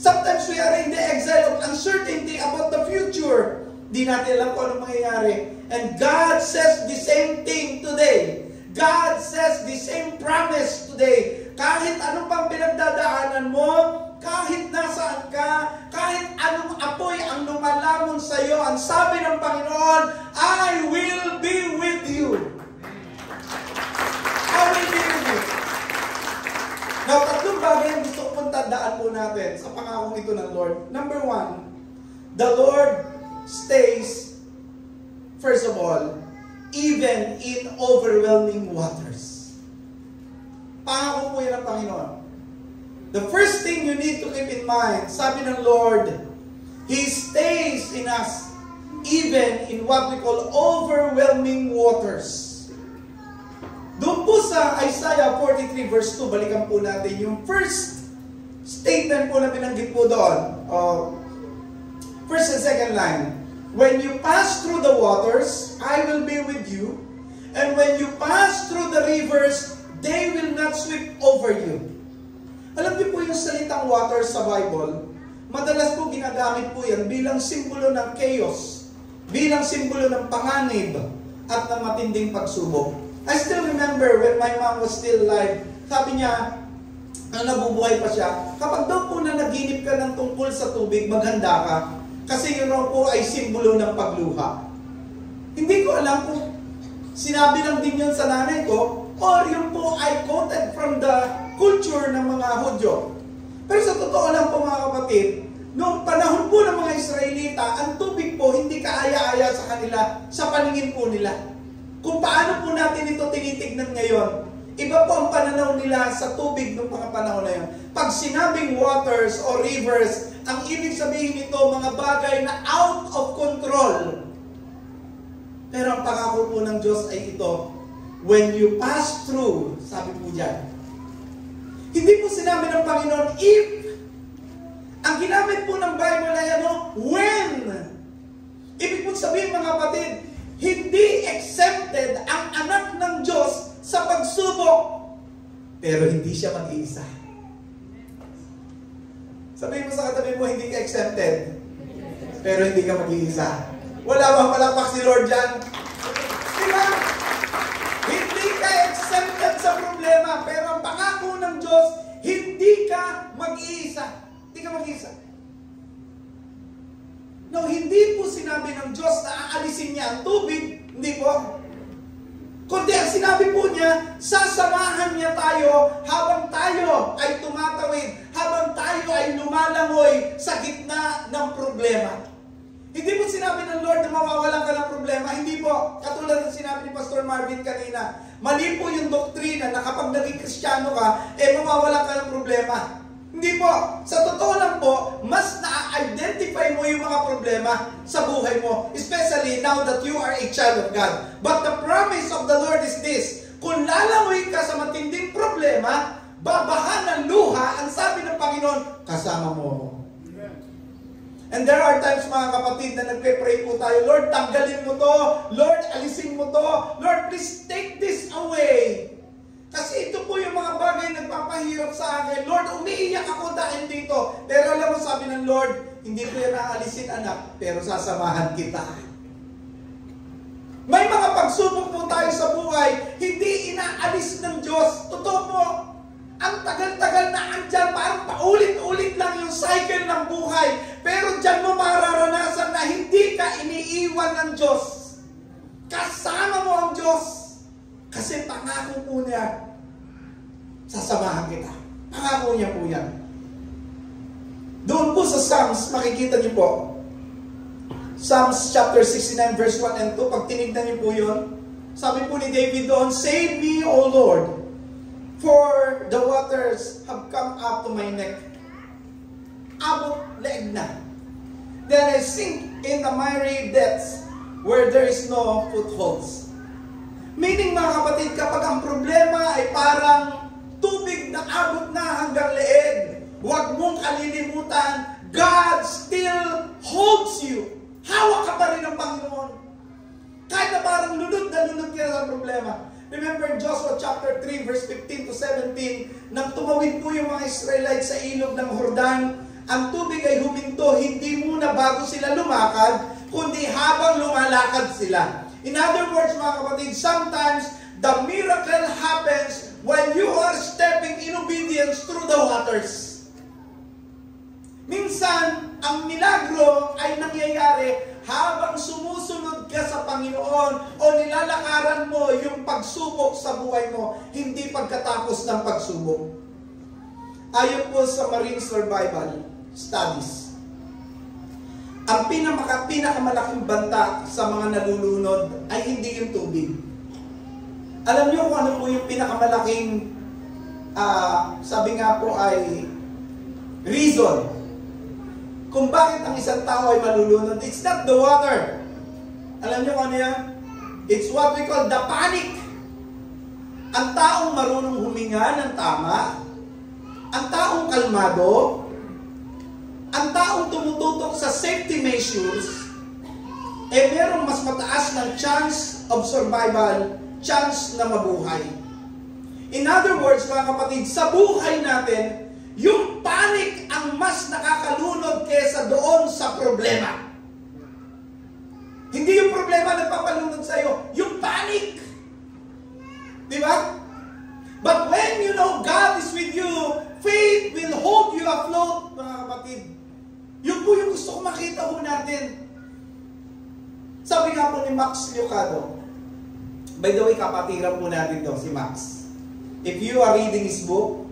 E: Sometimes we are in the exile of uncertainty about the future. Di natin alam kung anong mangyayari. And God says the same thing today. God says the same promise today. Kahit anong pang pinagdadaanan mo, kahit nasaan ka, kahit anong apoy ang lumalamon sa iyo, ang sabi ng Panginoon, I will be with you. I will be with you. Now, tatlong bagay ang gusto kong tandaan po natin sa pangakong ito ng Lord. Number one, the Lord stays, first of all, even in overwhelming waters. Pangako po yan ng Panginoon. The first thing you need to keep in mind, sabi ng Lord, He stays in us even in what we call overwhelming waters. Doon po sa Isaiah 43 verse 2, balikan po natin yung first statement po na binanggit po doon. First and second line. When you pass through the waters, I will be with you. And when you pass through the rivers, they will not sweep over you. Alam niyo po yung salitang waters sa Bible, madalas po ginagamit po yan bilang simbolo ng chaos, bilang simbolo ng panganib, at ng matinding pagsubok. I still remember when my mom was still alive, sabi niya, na nabubuhay pa siya, kapag daw po na naginip ka ng tungkol sa tubig, maghanda ka. Kasi yun po ay simbolo ng pagluha. Hindi ko alam kung sinabi lang din yun sa nanay ko, or yun po ay quoted from the culture ng mga Hudyo. Pero sa totoo lang po mga kapatid, noong panahon po ng mga Israelita, ang tubig po hindi kaaya-aya sa kanila, sa paningin po nila. Kung paano po natin ito tinitignan ngayon, iba po ang pananaw nila sa tubig noong mga panahon na yun. Pag sinabing waters or rivers, ang ibig sabihin nito, mga bagay na out of control. Pero ang pangako po ng Diyos ay ito, when you pass through, sabi po dyan. Hindi po sinabi ng Panginoon, if. Ang ginamit po ng Bible ay when. Ibig po sabihin mga kapatid, hindi exempted ang anak ng Diyos sa pagsubok. Pero hindi siya mag-iisa. Sabihin mo sa katabi mo, hindi ka exempted. Pero hindi ka mag-iisa. Wala bang palakpak si Lord dyan? Diba? Hindi ka exempted sa problema, pero ang pangako ng Diyos, hindi ka mag-iisa. Hindi ka mag-iisa. No, hindi po sinabi ng Diyos na aalisin niya ang tubig. Hindi po. Kundi ang sinabi po niya, sasamahan niya tayo habang tayo ay tumatawid, habang tayo ay lumalangoy sa gitna ng problema. Hindi po sinabi ng Lord na mawawalan ka ng problema. Hindi po. Katulad ng sinabi ni Pastor Marvin kanina, mali po yung doktrina na kapag naging Kristiyano ka, mawawalan ka ng problema. Hindi po. Sa totoo lang po, mas na-identify mo yung mga problema sa buhay mo. Especially now that you are a child of God. But the promise of the Lord is this. Kung lalangoy ka sa matinding problema, babahan ng luha, ang sabi ng Panginoon, kasama mo ako. And there are times, mga kapatid, na nagpe-pray po tayo, Lord, tanggalin mo to. Lord, alisin mo to. Lord, please take this away. Kasi ito po yung mga bagay na nagpapahirap sa akin. Lord, umiiyak ako dahil dito. Pero alam mo, sabi ng Lord, hindi ko yan aalisin, anak, pero sasamahan kita. May mga pagsubok po tayo sa buhay, hindi inaalis ng Diyos. Totoo po, ang tagal-tagal na andyan, parang paulit-ulit lang yung cycle ng buhay. Pero dyan mo mararanasan na hindi ka iniiwan ng Diyos. Kasama mo ang Diyos. Kasi pangako po niya, sasamahan kita. Pangako niya po yan. Doon po sa Psalms, makikita niyo po. Psalms chapter 69 verse 1 and 2, pag tinignan niyo po yun, sabi po ni David doon, save me, O Lord, for the waters have come up to my neck. Abot leeg na. Then I sink in the miry depths where there is no footholds. Meaning, mga kapatid, kapag ang problema ay parang tubig na abot na hanggang leeg, huwag mong kalilimutan, God still holds you. Hawak ka pa rin ng Panginoon. Kahit na parang lunod ka sa problema. Remember Joshua chapter 3 verse 15 to 17, nang tumawid po yung mga Israelites sa ilog ng Jordan, ang tubig ay huminto, hindi muna bago sila lumakad, kundi habang lumalakad sila. In other words, mga kapatid, sometimes the miracle happens when you are stepping in obedience through the waters. Minsan, ang milagro ay nangyayari habang sumusunod ka sa Panginoon o nilalakaran mo yung pagsubok sa buhay mo, hindi pagkatapos ng pagsubok. Ayon po sa Marine Survival Studies, ang pinakamalaking banta sa mga nalulunod ay hindi yung tubig. Alam niyo kung ano po yung pinakamalaking, sabi nga po ay reason kung bakit ang isang tao ay malulunod? It's not the water. Alam niyo kung ano yan? It's what we call the panic. Ang taong marunong huminga ng tama, ang taong kalmado, ang taong tumututok sa safety measures, merong mas mataas ng chance of survival, chance na mabuhay. In other words, mga kapatid, sa buhay natin, yung panic ang mas nakakalunod kaysa doon sa problema. Hindi yung problema nagpapalunod sa iyo, yung panic. Di ba? But when you know God is with you, faith will hold you afloat, mga kapatid. Yun po yung gusto ko makita po natin. Sabi nga po ni Max Lucado, by the way, kapatiran po natin to, si Max. If you are reading his book,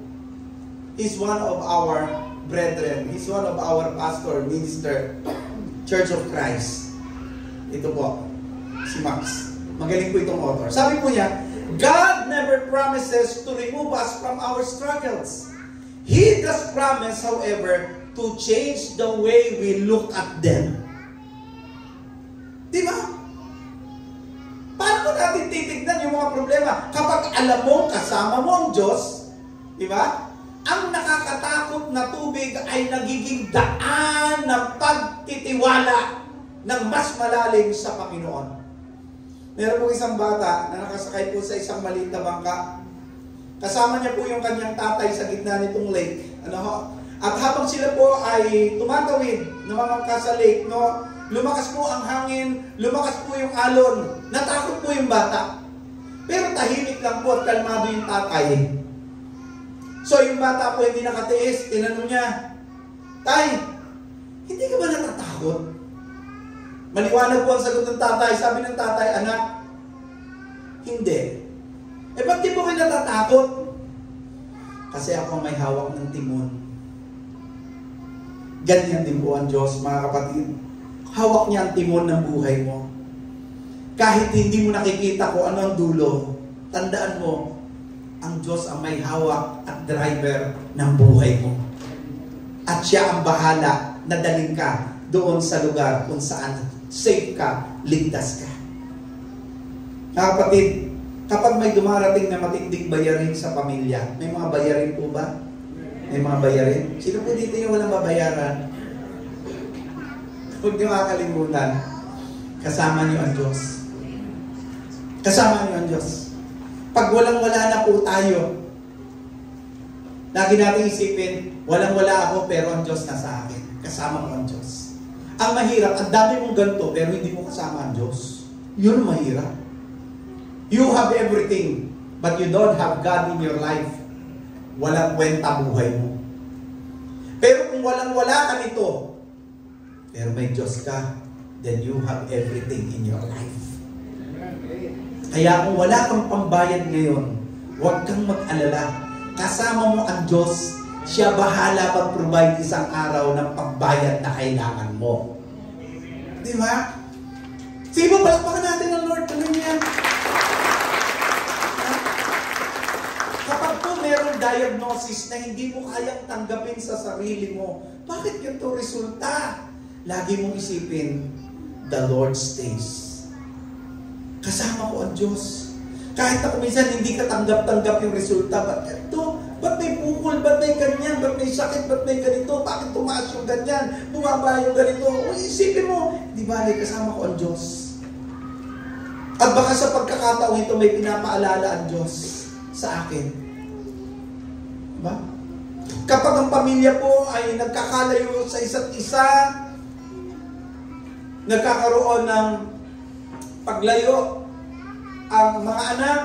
E: he's one of our brethren. He's one of our pastor, minister, Church of Christ. Ito po, si Max. Magaling po itong author. Sabi po niya, God never promises to remove us from our struggles. He does promise, however, to change the way we look at them. Di ba? Paano natin titignan yung mga problema? Kapag alam mo, kasama mo ang Diyos, di ba? Ang nakakatakot na tubig ay nagiging daan ng pagtitiwala ng mas malalim sa Panginoon. Meron po isang bata na nakasakay po sa isang maliit na bangka. Kasama niya po yung kanyang tatay sa gitna nitong lake. At habang sila po ay tumatawid na mamangka sa lake, no, lumakas po ang hangin, lumakas po yung alon, natakot po yung bata. Pero tahimik lang po at kalmado yung tatay. So yung bata po hindi nakatiis, tinanong niya, Tay, hindi ka ba natatakot? Maliwanag po ang sagot ng tatay. Sabi ng tatay, anak, hindi. Ba't di po kayo natatakot? Kasi ako may hawak ng timon. Ganyan din po ang Diyos, mga kapatid. Hawak niya ang timon ng buhay mo. Kahit hindi mo nakikita kung ano ang dulo, tandaan mo, ang Diyos ang may hawak at driver ng buhay mo. At siya ang bahala na daling ka doon sa lugar kung saan safe ka, ligtas ka. Mga kapatid, kapag may dumarating na matinding bayarin sa pamilya, may mga bayarin po ba? May mga bayarin? Sino po dito yung walang babayaran? Huwag niyo makakalimutan, kasama niyo ang Diyos. Kasama niyo ang Diyos. Pag walang-wala na po tayo, lagi natin isipin, walang-wala ako pero ang Diyos nasa akin. Kasama ko ang Diyos. Ang mahirap, ang dami mong ganito pero hindi mo kasama ang Diyos. Yun ang mahirap. You have everything but you don't have God in your life. Walang kwenta buhay mo. Pero kung walang-wala ka nito, pero may Diyos ka, then you have everything in your life. Kaya kung wala kang pambayad ngayon, huwag kang mag-alala. Kasama mo ang Diyos, siya bahala mag-provide isang araw ng pambayad na kailangan mo. Di ba? Sige po, palakpakan natin ang Lord. Tuloy niya. Kapag po mayroong diagnosis na hindi mo kayang tanggapin sa sarili mo, bakit ganito resulta? Lagi mong isipin, the Lord stays. Kasama ko ang Diyos. Kahit na kuminsan hindi ka tanggap-tanggap yung resulta, ba't ito? Ba't may bukol? Ba't may ganyan? Ba't may sakit? Ba't may ganito? Bakit tumaas yung ganyan? Bumaba yung ganito? O isipin mo, di ba, kasama ko ang Diyos. At baka sa pagkakataong ito may pinapaalala ang Diyos sa akin. Diba? Kapag ang pamilya po ay nagkakalayo sa isa't isa, nagkakaroon ng paglayo ang mga anak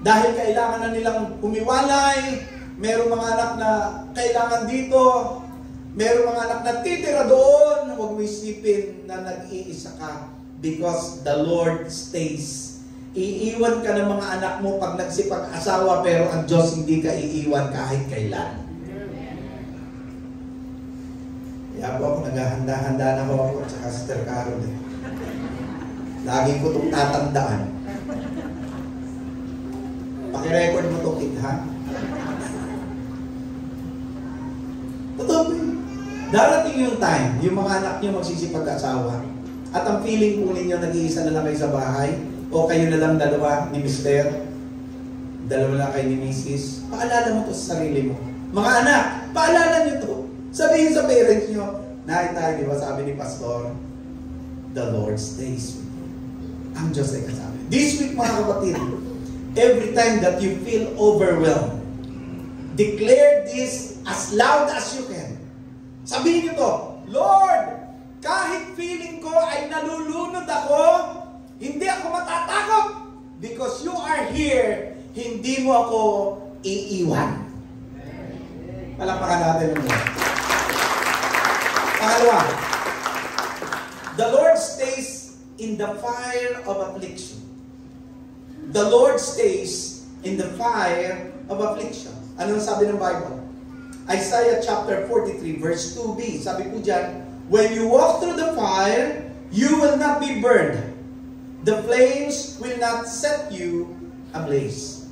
E: dahil kailangan na nilang humiwalay, mayroong mga anak na kailangan dito, mayroong mga anak na titira doon, huwag mo isipin na nag-iisa ka because the Lord stays. Iiwan ka ng mga anak mo pag nagsipag-asawa pero ang Diyos hindi ka iiwan kahit kailan. Kaya po ako, naghahanda-handa na ako at saka Sister Carol. Lagi ko itong tatandaan. Pakirecord mo ito, kid, ha? Totoo po yun. Darating yung time, yung mga anak nyo magsisipag-asawa, at ang feeling po ninyo, nag-iisa na lang kayo sa bahay, o kayo na lang dalawa ni Mister, dalawa lang kayo ni Mrs. Paalala mo to sa sarili mo. Mga anak, paalala nyo to. Sabihin sa parents nyo, Nay, tayo, di ba sabi ni Pastor, the Lord stays with you. Ang Diyos ay kasama. This week, mga kapatid, every time that you feel overwhelmed, declare this as loud as you can. Sabihin nyo to, Lord, kahit feeling ko ay nalulunod ako, hindi ako matatakot because you are here, hindi mo ako iiwan. Palakpakan natin mo. Pangalawa, the Lord stays in the fire of affliction. The Lord stays in the fire of affliction. Ano sabi ng Bible? Isaiah chapter 43 verse 2b. Sabi po dyan, when you walk through the fire, you will not be burned. The flames will not set you ablaze.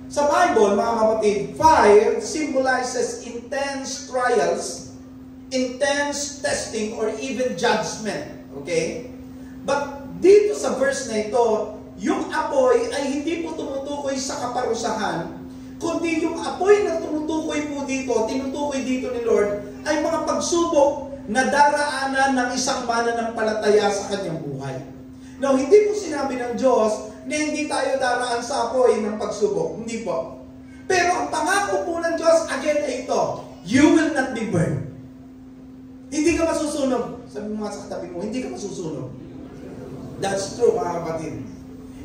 E: Sa Bible, mga kapatid, fire symbolizes intense trials, intense testing, or even judgment. Okay? But dito sa verse na ito, yung apoy ay hindi po tumutukoy sa kaparusahan, kundi yung apoy na tumutukoy po dito, tinutukoy dito ni Lord, ay mga pagsubok na daraanan ng isang mananampalataya sa kanyang buhay. Now, hindi po sinabi ng Diyos na hindi tayo daraan sa apoy ng pagsubok. Hindi po. Pero ang pangako po ng Diyos, again ay ito, you will not be burned. Hindi ka masusunog. Sabi mo nga sa katabi mo, hindi ka masusunog. That's true, mga kapatid.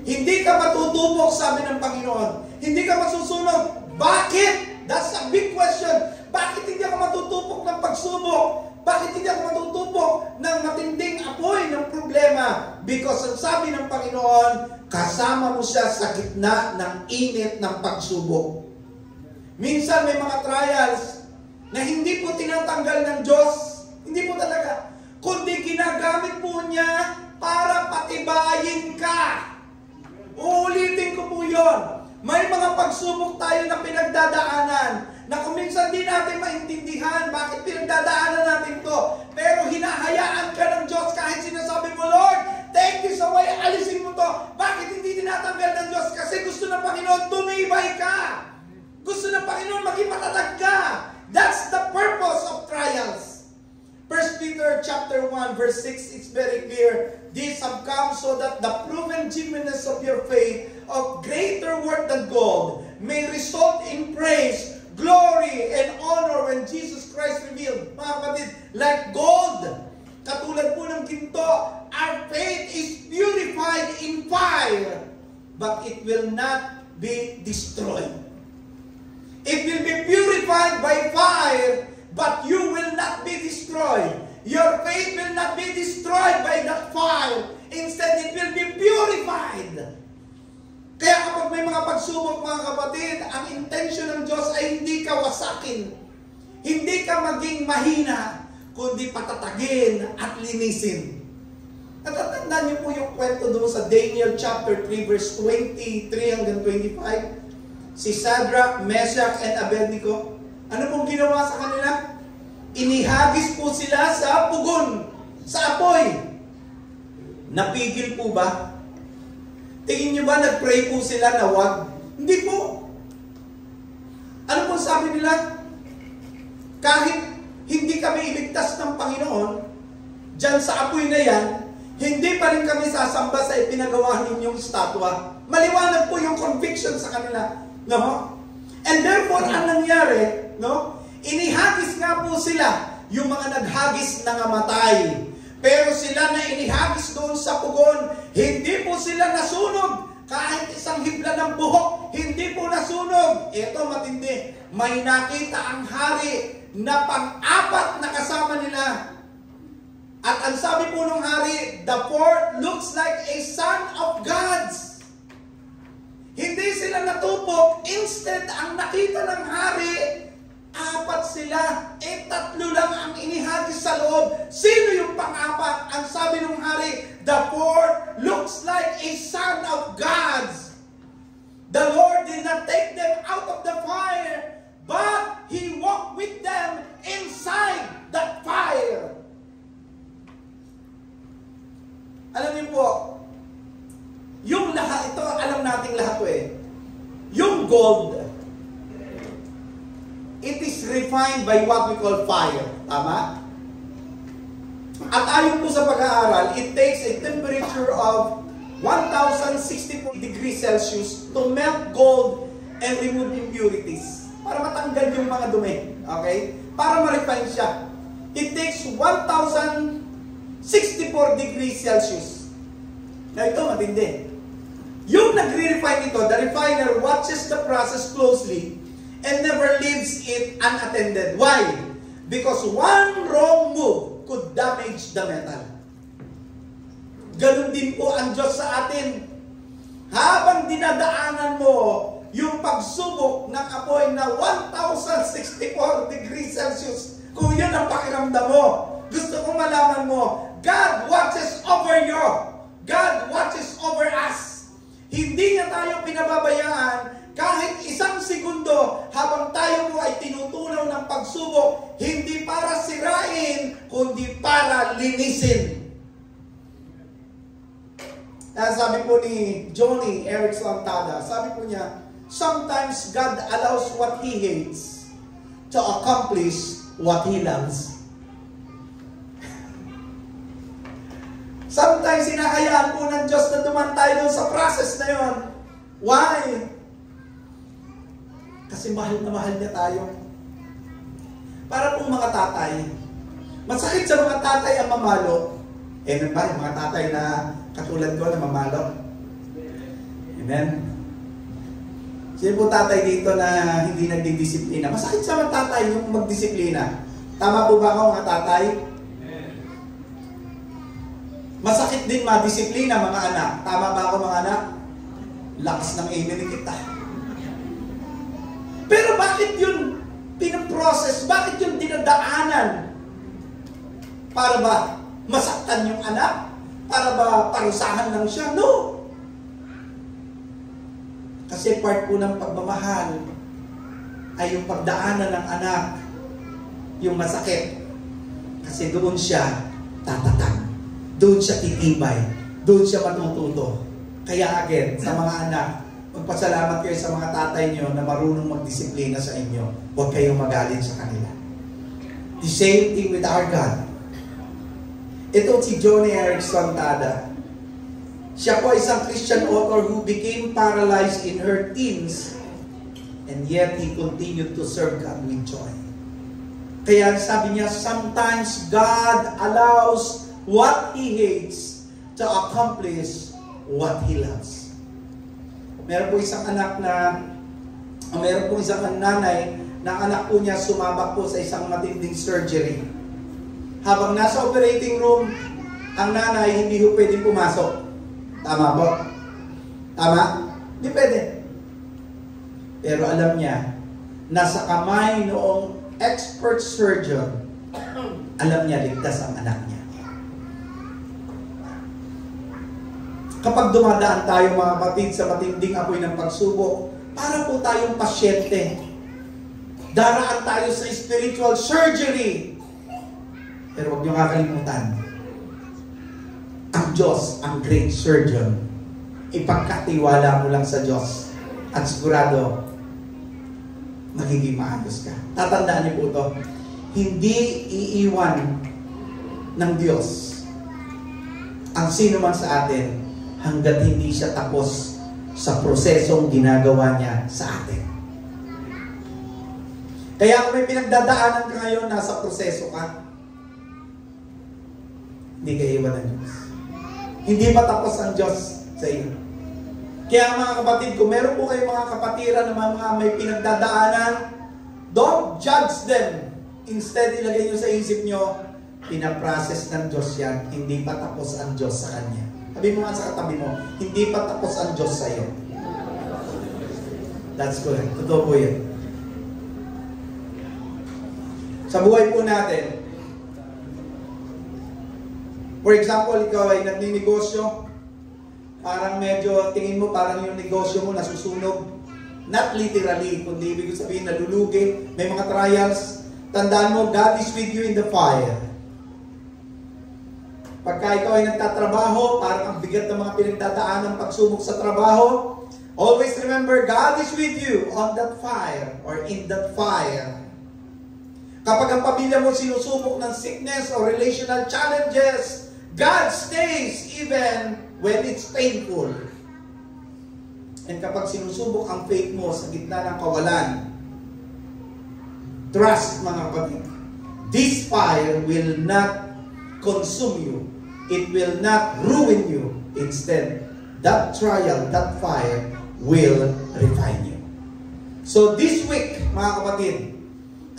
E: Hindi ka matutubok, sabi ng Panginoon. Hindi ka masusunog. Bakit? That's a big question. Bakit hindi ako matutupok ng pagsubok? Bakit hindi ako matutupok ng matinding apoy ng problema? Because ang sabi ng Panginoon, kasama mo siya sa gitna ng init ng pagsubok. Minsan may mga trials na hindi po tinatanggal ng Diyos. Hindi po talaga. Kundi ginagamit po niya para patibayin ka. Uulitin ko po yun. May mga pagsubok tayo na pinagdadaanan na kung minsan di natin maintindihan bakit pinagdadaanan natin to. Pero hinahayaan ka ng Diyos kahit sinasabi mo, Lord, take this away, alisin mo to. Bakit hindi tinatanggal ng Diyos? Kasi gusto ng Panginoon tumibay ka. Gusto ng Panginoon maging matatag ka. That's the purpose of trials. 1 Peter chapter 1 verse 6, it's very clear. These have come so that the proven genuineness of your faith, of greater worth than gold, may result in praise, glory, and honor when Jesus Christ revealed. Mga kapatid, like gold, katulad po ng ginto, our faith is purified in fire, but it will not be destroyed. It will be purified by fire, but you will not be destroyed. Your faith will not be destroyed by that fire. Instead, it will be purified. Kaya kapag may mga pagsubok, mga kapatid, ang intention ng Diyos ay hindi ka wasakin. Hindi ka maging mahina, kundi patatagin at linisin. Natatandaan niyo po yung kwento doon sa Daniel chapter 3 verse 23 hanggang 25. Si Shadrach, Meshach, and Abednego. Ano pong ginawa sa kanila? Inihagis po sila sa pugon, sa apoy. Napigil po ba? Tingin nyo ba nag-pray po sila na wag? Hindi po. Ano po sabi nila? Kahit hindi kami iligtas ng Panginoon, dyan sa apoy na yan, hindi pa rin kami sasamba sa ipinagawa ninyong statwa. Maliwanag po yung conviction sa kanila. No? And therefore, ang nangyari, no? Inihagis nga po sila, yung mga naghagis na ngamatay. Pero sila na inihagis doon sa pugon, hindi po sila nasunog. Kahit isang hibla ng buhok, hindi po nasunog. Ito matindi. May nakita ang hari na pang-apat na kasama nila. At ang sabi po ng hari, the fourth looks like a son of God's. Hindi sila natupok. Instead, ang nakita ng hari, apat sila, tatlo lang ang inihagis sa loob. Sino yung pang-apat? Ang sabi ng hari, the fourth looks like a son of God's. The Lord did not take them out of the fire, but He walked with them inside that fire. Alam niyo po, yung lahat, ito alam nating lahat to yung gold, it is refined by what we call fire. Tama? At ayon po sa pag-aaral, it takes a temperature of 1,064 degrees Celsius to melt gold and remove impurities. Para matanggal yung mga dumi. Okay? Para ma-refine siya. It takes 1,064 degrees Celsius. Na ito matindi. Yung nagre-refine ito, the refiner watches the process closely and never leaves it unattended. Why? Because one wrong move could damage the metal. Ganun din po ang Diyos sa atin. Habang dinadaanan mo yung pagsubok ng apoy na 1,064 degrees Celsius, kung yun ang pakiramdam mo, gusto kong malaman mo, God watches over you. God watches over us. Hindi niya tayo pinababayaan kahit isang segundo habang tayo po ay tinutunaw ng pagsubok, hindi para sirain, kundi para linisin. Sabi po ni Johnny Eric Lantada, sabi po niya, sometimes God allows what He hates to accomplish what He loves. Sometimes hinahayaan po ng Diyos na duman tayo sa process na yon. Why? Kasi Kasi mahal na mahal niya tayo. Para pong mga tatay, masakit sa mga tatay ang mamalo. Amen ba? Yung mga tatay na katulad ko na mamalo. Amen? Sino po tatay dito na hindi nagdidisiplina? Masakit sa mga tatay yung magdisiplina. Tama po ba ako mga tatay? Masakit din madisiplina mga anak. Tama ba ako mga anak? Lakas ng amen ni kita. Pero bakit yun pinaprocess? Bakit yun dinadaanan? Para ba masaktan yung anak? Para ba parusahan lang siya? No! Kasi part po ng pagmamahal ay yung pagdaanan ng anak, yung masakit. Kasi doon siya tatatag. Doon siya titibay. Doon siya matututo. Kaya again, sa mga anak, magpasalamat kayo sa mga tatay nyo na marunong magdisiplina sa inyo. Huwag kayong magalit sa kanila. The same thing with our God. Ito si Joni Eareckson Tada. Siya po isang Christian author who became paralyzed in her teens and yet he continued to serve God with joy. Kaya sabi niya, sometimes God allows what He hates to accomplish what He loves. Meron po isang nanay na anak po niya sumabak po sa isang matinding surgery. Habang nasa operating room, ang nanay hindi po pwedeng pumasok. Tama po? Tama? Hindi pwede. Pero alam niya, nasa kamay noong expert surgeon, alam niya ligtas ang anak niya. Kapag dumadaan tayo mga kapatid sa matinding apoy ng pagsubok, para po tayong pasyente. Daraan tayo sa spiritual surgery. Pero huwag niyo kakalimutan, ang Diyos, ang great surgeon, ipagkatiwala mo lang sa Diyos at sigurado magiging maayos ka. Tatandaan niyo po ito, hindi iiwan ng Diyos ang sino man sa atin hanggat hindi siya tapos sa prosesong ginagawa niya sa atin. Kaya kung may pinagdadaanan ka ngayon, nasa proseso ka, hindi ka iwan ng Diyos. Hindi pa tapos ang Diyos sa iyo. Kaya mga kapatid, kung meron po kayo mga kapatiran na mga may pinagdadaanan, don't judge them. Instead, ilagay nyo sa isip nyo, pinaprocess ng Diyos yan, hindi pa tapos ang Diyos sa Kanya. Sabi mo nga sa katabi mo, hindi pa tapos ang Diyos sa iyo. That's correct. Totoo po yan. Sa buhay po natin, for example, ikaw ay nagninegosyo, parang medyo tingin mo parang yung negosyo mo nasusunog. Not literally, kundi ibig sabihin nalulugi. May mga trials. Tandaan mo, God is with you in the fire. Pagka ikaw ay nagtatrabaho, parang ang bigat ng mga pinagdadaan ng pagsubok sa trabaho, always remember, God is with you on that fire or in that fire. Kapag ang pamilya mo sinusubok ng sickness or relational challenges, God stays even when it's painful. And kapag sinusubok ang faith mo sa gitna ng kawalan, trust mga kapatid, this fire will not consume you. It will not ruin you. Instead, that trial, that fire will refine you. So this week, mga kapatid,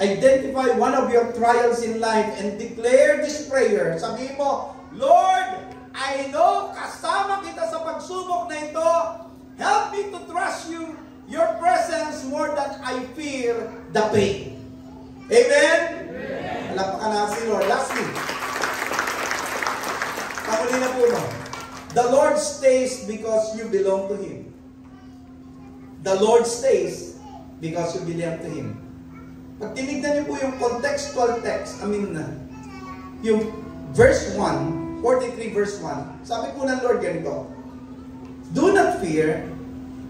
E: identify one of your trials in life and declare this prayer. Sabihin mo, Lord, I know kasama kita sa pagsubok na ito. Help me to trust you, your presence more than I fear the pain. Amen? Alapakan na si Lord. Lastly, pamuli na po mo. The Lord stays because you belong to Him. The Lord stays because you belong to Him. Pag tinignan niyo po yung contextual text, yung verse 1, 43 verse 1, sabi po ng Lord ganito, do not fear,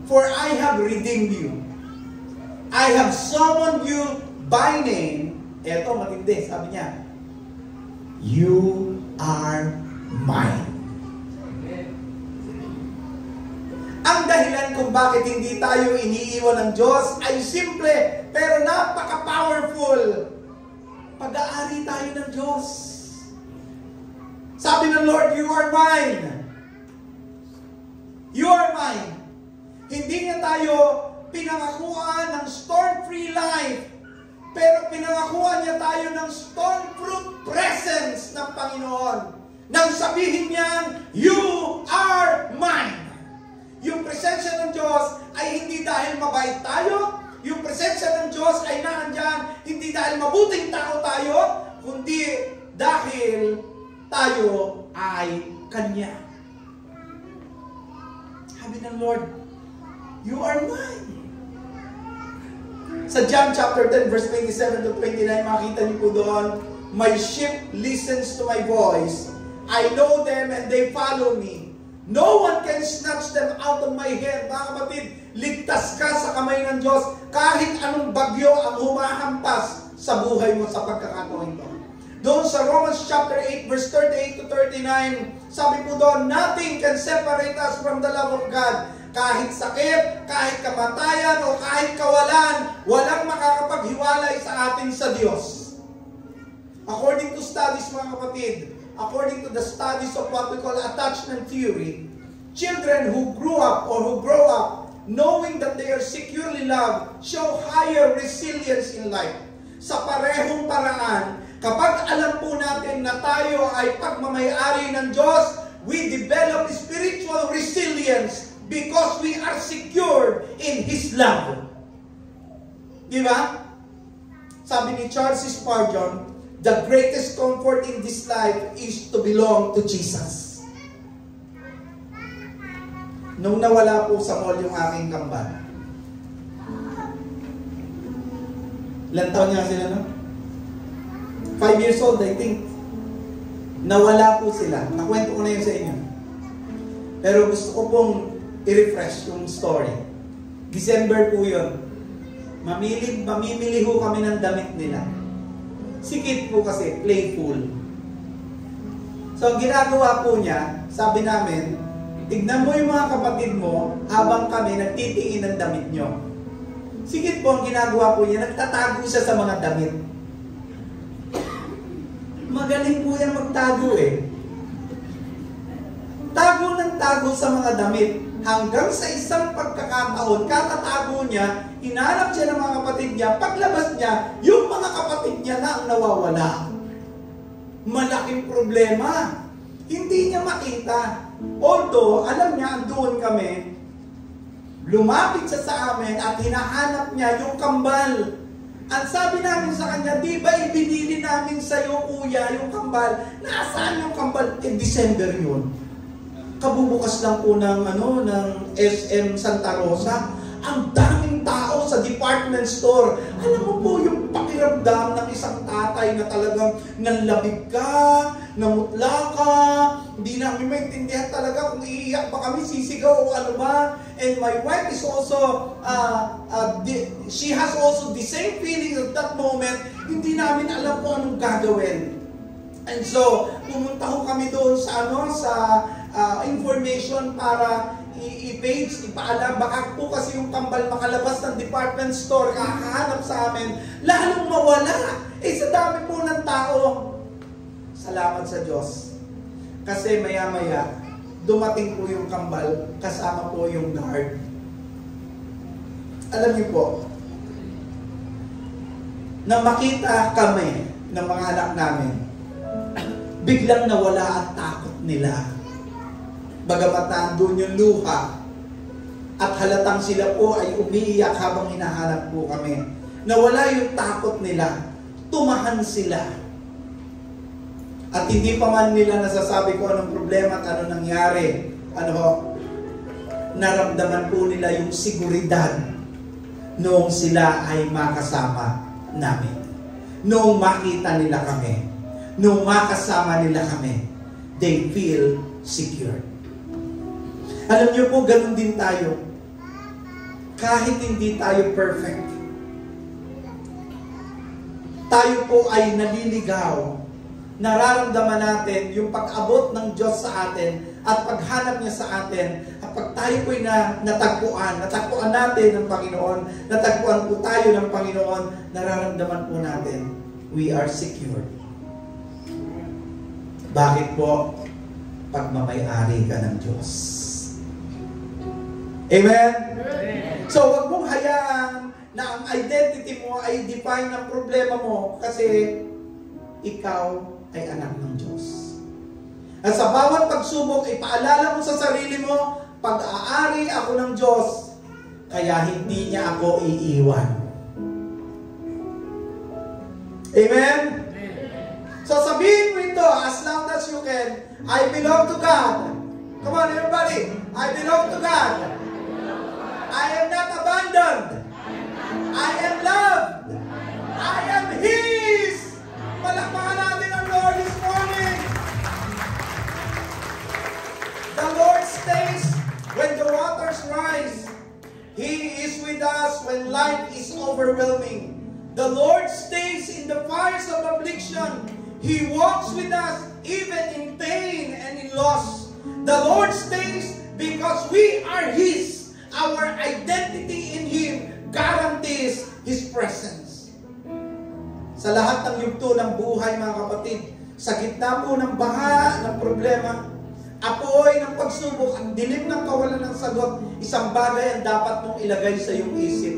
E: for I have redeemed you. I have summoned you by name. Eto, matindi, sabi niya, you are mine. Ang dahilan kung bakit hindi tayo iniiwan ng Diyos ay simple, pero napaka-powerful. Pag-aari tayo ng Diyos. Sabi ng Lord, you are mine. You are mine. Hindi niya tayo pinangakuan ng storm-free life, pero pinangakuan niya tayo ng storm-proof presence ng Panginoon. Nang sabihin niya, you are mine. Yung presensya ng Diyos ay hindi dahil mabait tayo, yung presensya ng Diyos ay naandyan hindi dahil mabuting tao tayo, kundi dahil tayo ay Kanya. Sabi ng Lord, you are mine. Sa John chapter 10 verse 27 to 29, makita niyo po doon, my sheep listens to my voice. I know them and they follow me. No one can snatch them out of my hand. Mga kapatid, ligtas ka sa kamay ng Diyos kahit anong bagyo ang humahampas sa buhay mo sa pagkakataon ito. Doon sa Romans chapter 8 verse 38 to 39, sabi po doon, nothing can separate us from the love of God. Kahit sakit, kahit kamatayan, o kahit kawalan, walang makakapaghiwalay sa atin sa Diyos. According to studies, mga kapatid, according to the studies of what we call attachment theory, children who grew up or who grow up knowing that they are securely loved show higher resilience in life. Sa parehong paraan, kapag alam po natin na tayo ay pagmamayari ng Diyos, we develop spiritual resilience because we are secured in His love. Di ba? Sabi ni Charles Spurgeon, the greatest comfort in this life is to belong to Jesus. Nung nawala po sa mall yung aking kambal, ilan taon niya sila, no? 5 years old, I think. Nawala po sila. Nakwento ko na yun sa inyo. Pero gusto ko pong i-refresh yung story. December po yun. Mamimili ho kami ng damit nila. Sikit po kasi, playful. So, ang ginagawa po niya, sabi namin, tignan mo yung mga kapatid mo habang kami nagtitingin ng damit nyo. Sikit po ang ginagawa po niya, nagtatago siya sa mga damit. Magaling po yan magtago eh. Tago ng tago sa mga damit. Hanggang sa isang pagkakataon, katatago niya, hinanap siya ng mga kapatid niya, paglabas niya, yung mga kapatid niya na ang nawawala. Malaking problema. Hindi niya makita. Although, alam niya, doon kami, lumapit siya sa amin at hinahanap niya yung kambal. At sabi namin sa kanya, di ba ibinili namin sa iyo, kuya, yung kambal? Nasaan yung kambal? December yun. Kabubukas lang po ng SM Santa Rosa. Ang daming tao sa department store. Alam mo po yung pakiramdam ng isang tatay na talagang nanlabig ka, namutla ka, hindi namin maintindihan talaga kung iiyak ba kami, sisigaw o ano ba. And my wife is also, she has also the same feeling at that moment. Hindi namin alam kung anong gagawin. And so, pumunta ho kami doon sa information para i-page, ipaalam, baka po kasi yung kambal makalabas ng department store, kakahanap sa amin, lalong mawala. Sa dami po ng tao. Salamat sa Diyos. Kasi maya-maya, dumating po yung kambal, kasama po yung guard. Alam niyo po, na makita kami ng mga anak namin, biglang nawala ang takot nila. Bagamat nandun yung luha at halatang sila po ay umiiyak habang hinahanap po kami. Nawala yung takot nila. Tumahan sila. At hindi pa man nila nasasabi ko anong problema at ano nangyari. Naramdaman po nila yung seguridad noong sila ay makasama namin. Noong makita nila kami. Noong makasama nila kami. They feel secure. Alam niyo po, ganun din tayo. Kahit hindi tayo perfect, tayo po ay naliligaw. Nararamdaman natin yung pag-abot ng Diyos sa atin at paghanap niya sa atin at pag tayo po'y natagpuan natin ng Panginoon, natagpuan po tayo ng Panginoon, nararamdaman po natin, we are secured. Bakit po? Pagmamayari ka ng Diyos. Amen? So, wag mong hayaan na ang identity mo ay define ng problema mo kasi ikaw ay anak ng Diyos. At sa bawat pagsubok, ipaalala mo sa sarili mo, pag-aari ako ng Diyos, kaya hindi niya ako iiwan. Amen? So sabihin mo ito, as loud as you can, I belong to God. Come on everybody, I belong to God. I am not abandoned. I am loved. I am His. Palakpakan natin ang Lord this morning. The Lord stays when the waters rise. He is with us when life is overwhelming. The Lord stays in the fires of affliction. He walks with us even in pain and in loss. The Lord stays because we are His. Our identity in Him guarantees His presence. Sa lahat ng yugto ng buhay, mga kapatid, sa gitna po ng baha, ng problema, apoy ng pagsubok, ang dilim ng kawalan ng sagot, isang bagay ang dapat mong ilagay sa iyong isip.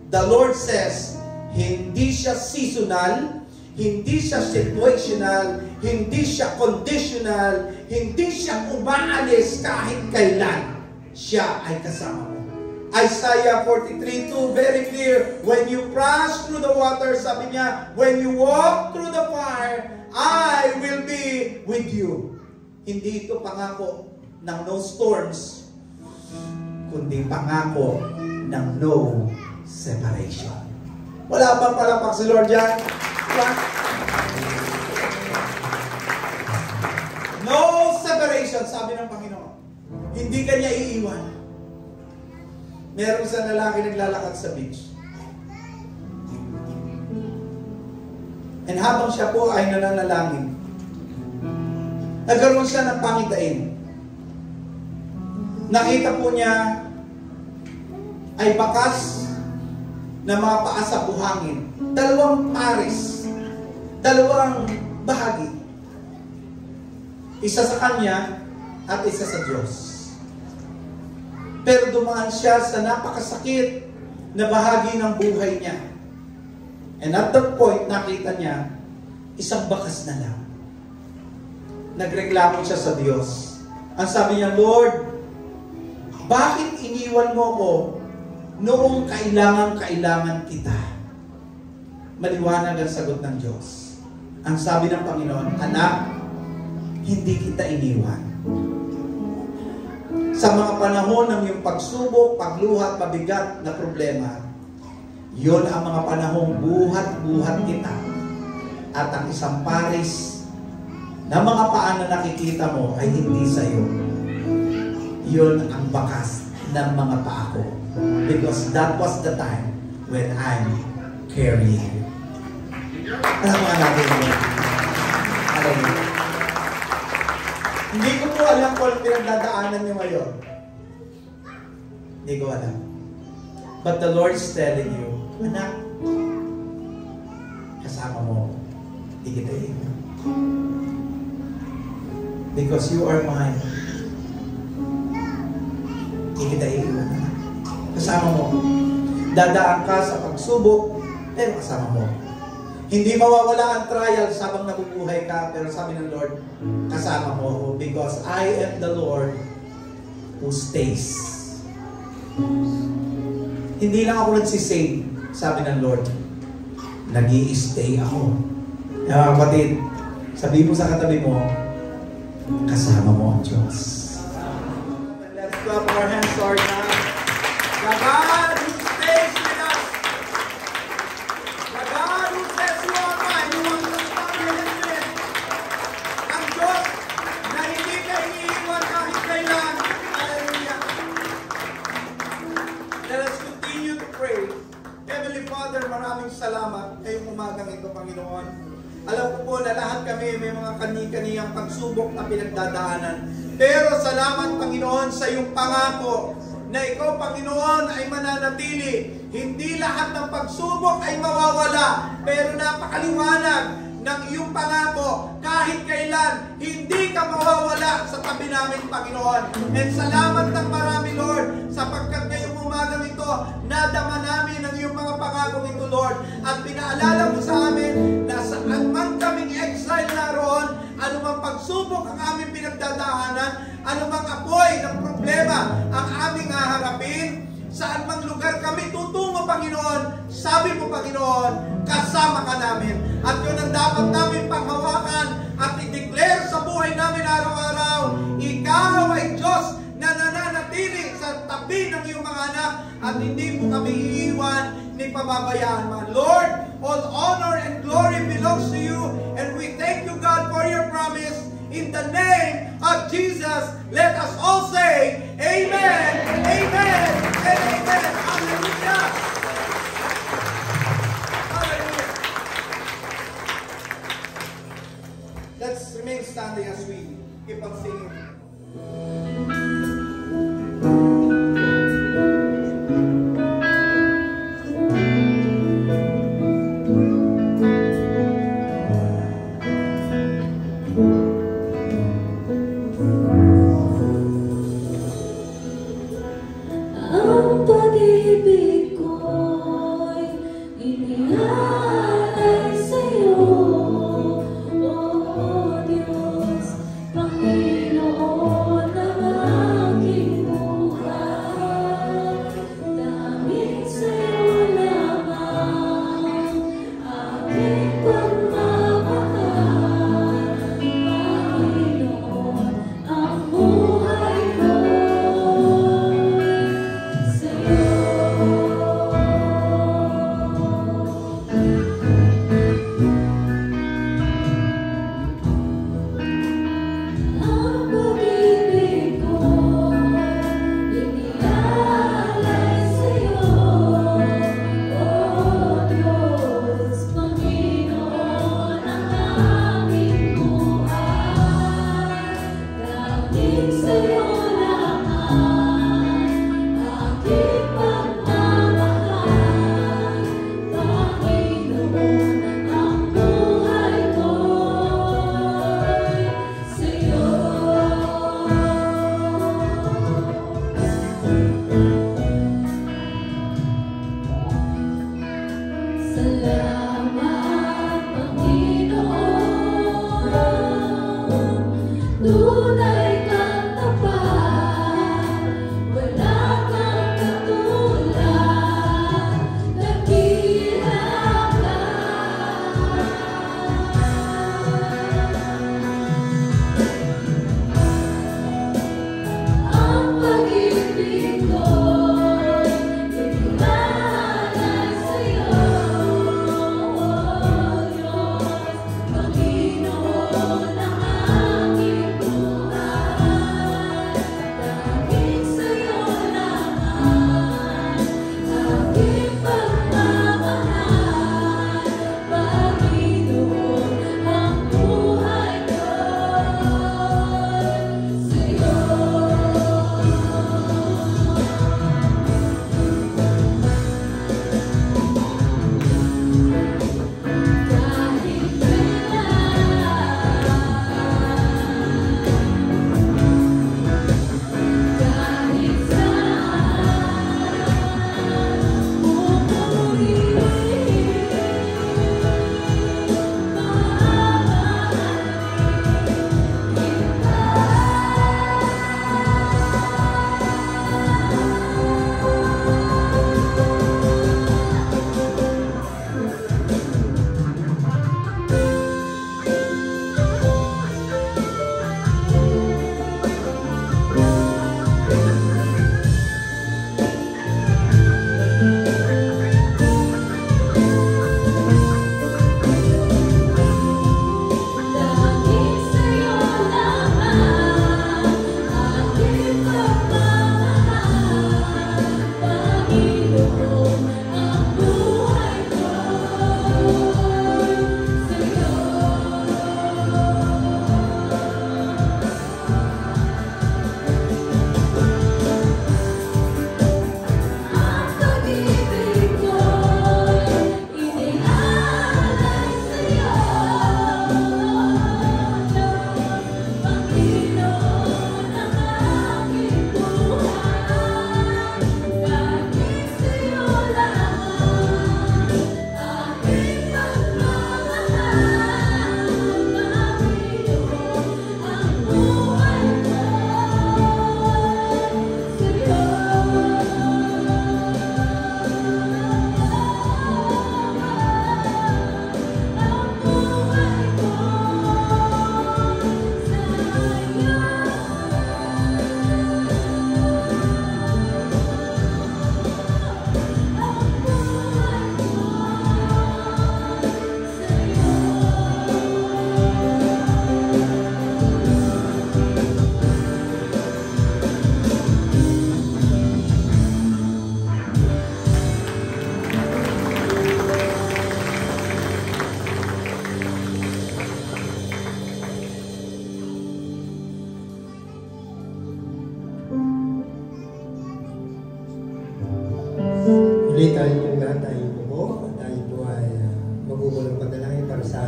E: The Lord says, hindi siya seasonal, hindi siya situational, hindi siya conditional, hindi siya umaalis kahit kailan. Siya ay kasama mo. Isaiah 43:2, very clear. When you pass through the water, sabi niya, when you walk through the fire, I will be with you. Hindi ito pangako ng no storms, kundi pangako ng no separation. Wala bang palapak si Lord dyan? No separation, sabi ng Panginoon. Hindi ka niya iiwan. Meron isang lalaki naglalakad sa beach. And habang siya po ay nananalangin, nagkaroon siya ng pangitain. Nakita po niya ay bakas na mga paa sa buhangin. Dalawang pares. Dalawang bahagi. Isa sa kanya at isa sa Diyos. Pero dumaan siya sa napakasakit na bahagi ng buhay niya. And at that point, nakita niya, isang bakas na lang. Nagreklamo siya sa Diyos. Ang sabi niya, Lord, bakit iniwan mo ko noong kailangan kita? Maliwanag ang sagot ng Diyos. Ang sabi ng Panginoon, anak, hindi kita iniwan. Sa mga panahon ng iyong pagsubok, pagluhat, mabigat na problema, yun ang mga panahong buhat-buhat kita. At ang isang pares na mga paa na nakikita mo ay hindi sa iyo. Yun ang bakas ng mga paa ko. Because that was the time when I'm carrying you. Alam mo natin mo. Alam mo. Hindi ko po alam kung anong pinagdadaanan niyo ngayon. Hindi ko alam. But the Lord is telling you, anak, kasama mo, hindi kita iwan. Because you are mine. Hindi kita iwan. Kasama mo. Dadaan ka sa pagsubok, pero kasama mo. Hindi mawawala ang trials habang nabubuhay ka, pero sabi ng Lord, kasama mo, because I am the Lord who stays. Hindi lang ako nagsisave, sabi ng Lord, nag-i-stay ako. Mga kapatid, sabihin mo sa katabi mo, kasama mo ang Diyos. Let's clap our hands, Lord, now. The God who stays with us. The God who says you are mine. You want to stop your listening. Ang Diyos na hindi ka iniiwan kahit kailan. Hallelujah. Let us continue to pray. Heavenly Father, maraming salamat ngayong umagang ito, Panginoon. Alam ko po na lahat kami may mga kani-kaniyang pagsubok na pinagdadaanan. Pero salamat, Panginoon, sa iyong pangako na ikaw, Panginoon, ay mananatili. Hindi lahat ng pagsubok ay mawawala, pero napakaliwanag ng iyong pangako, kahit kailan, hindi ka mawawala sa tabi namin, Panginoon. And salamat ng marami, Lord, sapagkat ngayong umagang ito, nadama namin ang iyong mga pangakong ito, Lord. At pinaalala mo sa amin na saan man kaming exile naroon, anumang pagsubok ang aming pinagdadaanan, anumang apoy ng problema ang aming haharapin, saan mang lugar kami tutungo, Panginoon, sabi mo, Panginoon, kasama ka namin. At yun ang dapat namin panghawakan at i-declare sa buhay namin araw-araw. Ikaw ay Diyos na nananatili sa tabi ng iyong mga anak at hindi mo kami iiwan ni pababayaan man. Lord, all honor and glory belongs to you, and we thank you, God, for your promise. In the name of Jesus, let us all say, Amen, Amen, and Amen. Hallelujah. Hallelujah. Let's remain standing as we keep on singing.
B: Ang pag-ibig ko'y iniaalay sa'yo, O Diyos, Panginoon.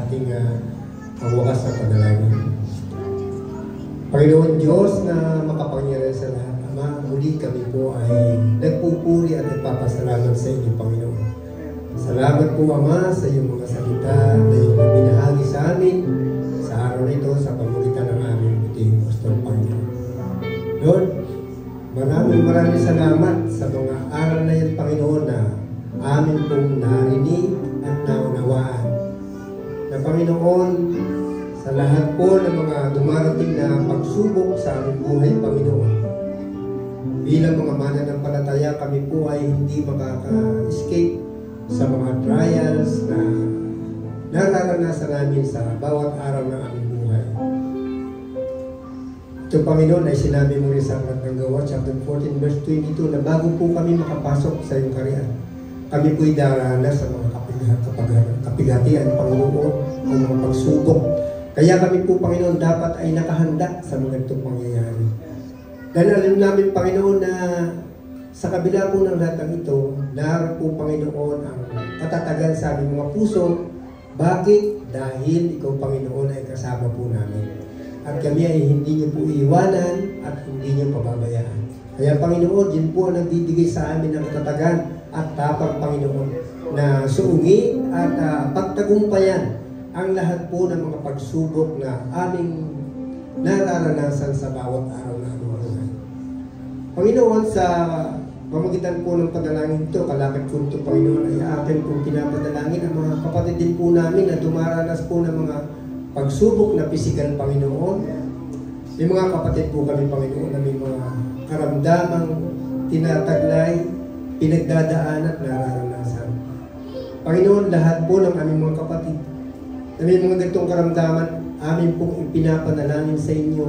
F: ating pagwakas sa panalangin. Panginoon Diyos na makapangyarihan sa lahat, Ama, muli kami po ay nagpupuri at nagpapasalamat sa inyo, Panginoon. Salamat po, Ama, sa iyong mga salita na iyong binahagi sa amin sa araw nito sa pamamagitan ng aming buting Pastor, Panginoon. Lord, maraming salamat sa mga aral na yan, Panginoon, na amin pong narinig at naunawaan. Na Panginoon, sa lahat po ng mga dumarating na pagsubok sa aming buhay, Panginoon, bilang mga mananampalataya, kami po ay hindi makaka-escape sa mga trials na nararanasan namin sa bawat araw ng aming buhay. Ito, Panginoon, ay sinabi mo rin sa Aklat ng Gawa, chapter 14, verse 22, na bago po kami makapasok sa iyong kaharian, kami po'y daranas sa mga kapigatian, Panginoon, o mga pagsubok. Kaya kami po, Panginoon, dapat ay nakahanda sa mga itong pangyayari. Dahil alam namin, Panginoon, na sa kabila po ng lahat ng ito, naroon po, Panginoon, ang katatagan sa aming mga puso. Bakit? Dahil Ikaw, Panginoon, ay kasama po namin. At kami ay hindi niyo po iiwanan at hindi niyo pababayaan. Kaya, Panginoon, yun po ang nagbibigay sa amin ng katatagan at tapang, Panginoon, na suungin at pagtagumpayan ang lahat po ng mga pagsubok na aming nararanasan sa bawat araw na aming buhay. Panginoon, sa pamagitan po ng panalangin ito, kalakad po ito, Panginoon, ay akin po pinapadalangin ang mga kapatid din po namin na dumaranas po ng mga pagsubok na pisikal, Panginoon. May mga kapatid po kami, Panginoon, na may mga karamdamang tinataglay, pinagdadaan at nararanasan. Panginoon, lahat po ng aming mga kapatid na may mga ganitong karamdaman, amin pong ipinapanalangin sa inyo.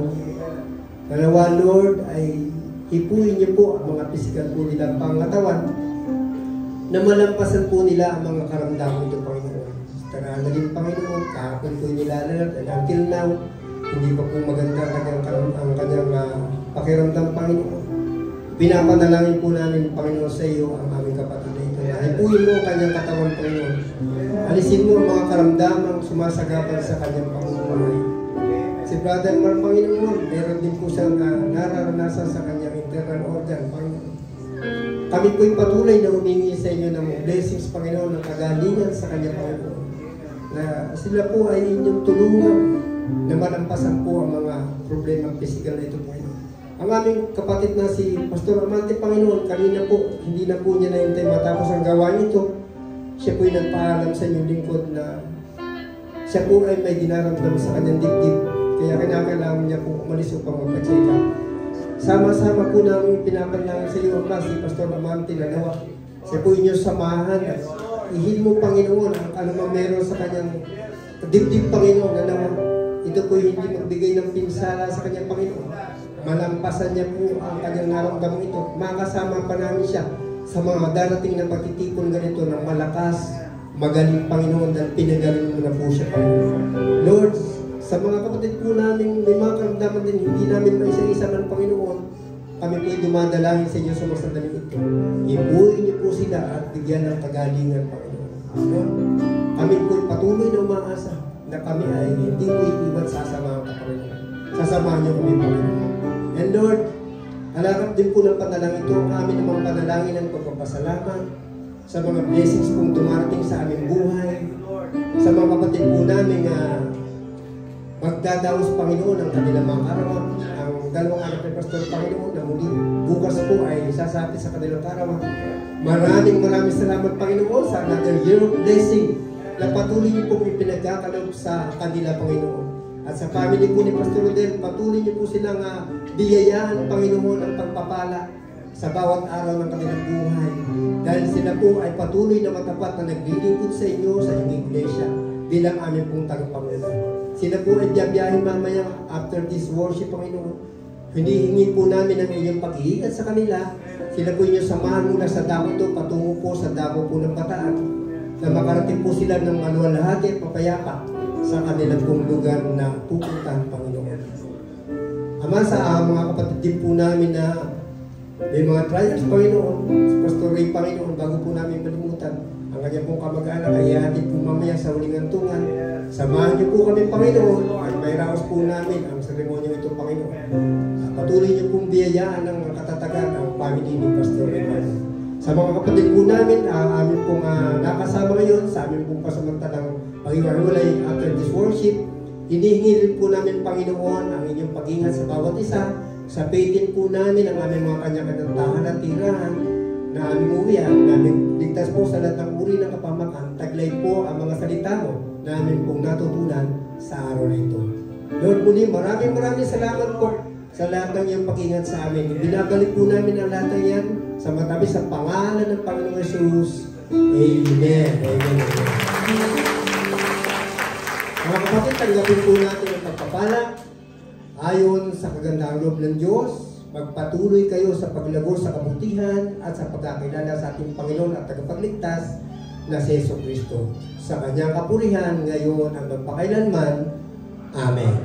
F: Dalawa, Lord, ay hipuin niyo po ang mga pisikal po nilang pangatawan na malampasan po nila ang mga karamdaman ito, Panginoon. Tara na rin, Panginoon, kahapon po nilalalad and until now, hindi pa po maganda ang kanyang pakiramdam, Panginoon. Pinapanalangin po namin, Panginoon, sa iyo ang aming kapatid na ito. Hipuin mo ang kanyang katawan, Panginoon. Alisin mo ang mga karamdamang sumasagapan sa kanyang pamumuhay. Si Brother Mark, Panginoon, meron din po siyang nararanasan sa kanyang internal organ, Panginoon. Kami po'y patuloy na humingi sa inyo ng blessings, Panginoon, ng kagalingan sa kanyang Panginoon. Na sila po ay inyong tulungan na malampasan po ang mga problemang physical na ito, Panginoon. Ang aming kapatid na si Pastor Amante, Panginoon, kanina po, hindi na po niya nahintay matapos ang gawain ito. Siya po'y nagpaalam sa inyong lingkod na siya po ay may dinaramdam sa kanyang dibdib. Kaya kinakailangan niya po umalis upang magpa-check up. Sama-sama po namin pinapanalangin sa iyo, Ama, si Pastor Amante na nawa. Siya po inyong samahan at ihil mo, Panginoon, ang anumang meron sa kanyang dibdib, Panginoon, na nawa. Ito po hindi magbigay ng pinsala sa kanyang Panginoon. Malampasan niya po ang kanyang naramdaman ito. Makasama pa namin siya sa mga darating na pagtitipon ganito ng malakas, magaling, Panginoon, dahil pinagaling mo na po siya, Panginoon. Lord, sa mga kapatid po namin, may mga karamdaman din, hindi namin maisa-isa ng Panginoon, kami po'y dumadalangin sa inyo sa mga sandaling ito. Ibuhin niyo po sila at bigyan ng kagalingan, Panginoon. Lord, kami po'y patuloy na umaasa na kami ay hindi po iiwan sasamahan ka, Panginoon. Sasamahan niyo kami, Panginoon. And Lord, alakap din po ng panalangin ito, ang amin namang panalangin ng pagpapasalamat sa mga blessings pong dumarating sa aming buhay, sa mga kapatid po namin magdadaos, Panginoon, ang kanilang mga karawan. Ang dalawang anak ni Pastor, Panginoon, na muli bukas po ay sasapit sa kanilang karawan. Maraming salamat, Panginoon, sa another year of blessing na patuloy niyo pong ipinagkakalob sa kanila, Panginoon. At sa family po ni Pastor Rodel, patuloy niyo po silang biyayaan, Panginoon, ang pagpapala sa bawat araw ng kanilang buhay. Dahil sila po ay patuloy na matapat na naglilingkod sa inyo, sa inyong iglesia, bilang aming pong tagapanguna. Sila po ay biyabiyahin mamaya after this worship, Panginoon. Hinihingi po namin ang inyong pag-iingat sa kanila. Sila po inyong samahan mula sa damo ito, patungo po sa damo po ng Bataan, na makarating po sila ng maluwalhati at papayapa sa kanilang pong lugar na pupuntahan, Panginoon. Ama, sa mga kapatid din po namin na may mga trials, Panginoon, si Pastor Ray, Panginoon, bago po namin malimutan, ang kanyang pong kamag-anak ay ihatid po mamaya sa huling hantungan. Samahan niyo po kami, Panginoon, at may raos po namin ang seremonyang ito, Panginoon. Patuloy niyo pong biyayaan ng katatagan ang family ni Pastor Ricardo. Sa mga kapatid po namin, amin pong nakasama ngayon sa amin pong pasamantalang pag-iwalay after this worship, hinihingi rin po namin, Panginoon, ang inyong pag-ingat sa bawat isa. Sapitin po namin ang aming mga kanya-kanyang tahanan at tirahan na aming uwian, namin ligtas po sa lahat ng uri ng kapamakan. Taglay po ang mga salita mo na amin pong natutunan sa araw na ito. Lord, muli maraming salamat po sa lahat ng iyong pag-ingat sa amin. Binabalik po namin ang lahat ng yan sa matabi sa pangalan ng Panginoong Yesus. Amen. Amen. Mga kapatid, tanggapin po natin ang pagpapala. Ayon sa kagandahang loob ng Diyos, magpatuloy kayo sa paglago sa kabutihan at sa pagkakilala sa ating Panginoon at tagapagligtas na si Jesucristo. Sa kanyang kapurihan ngayon at magpakailanman. Amen.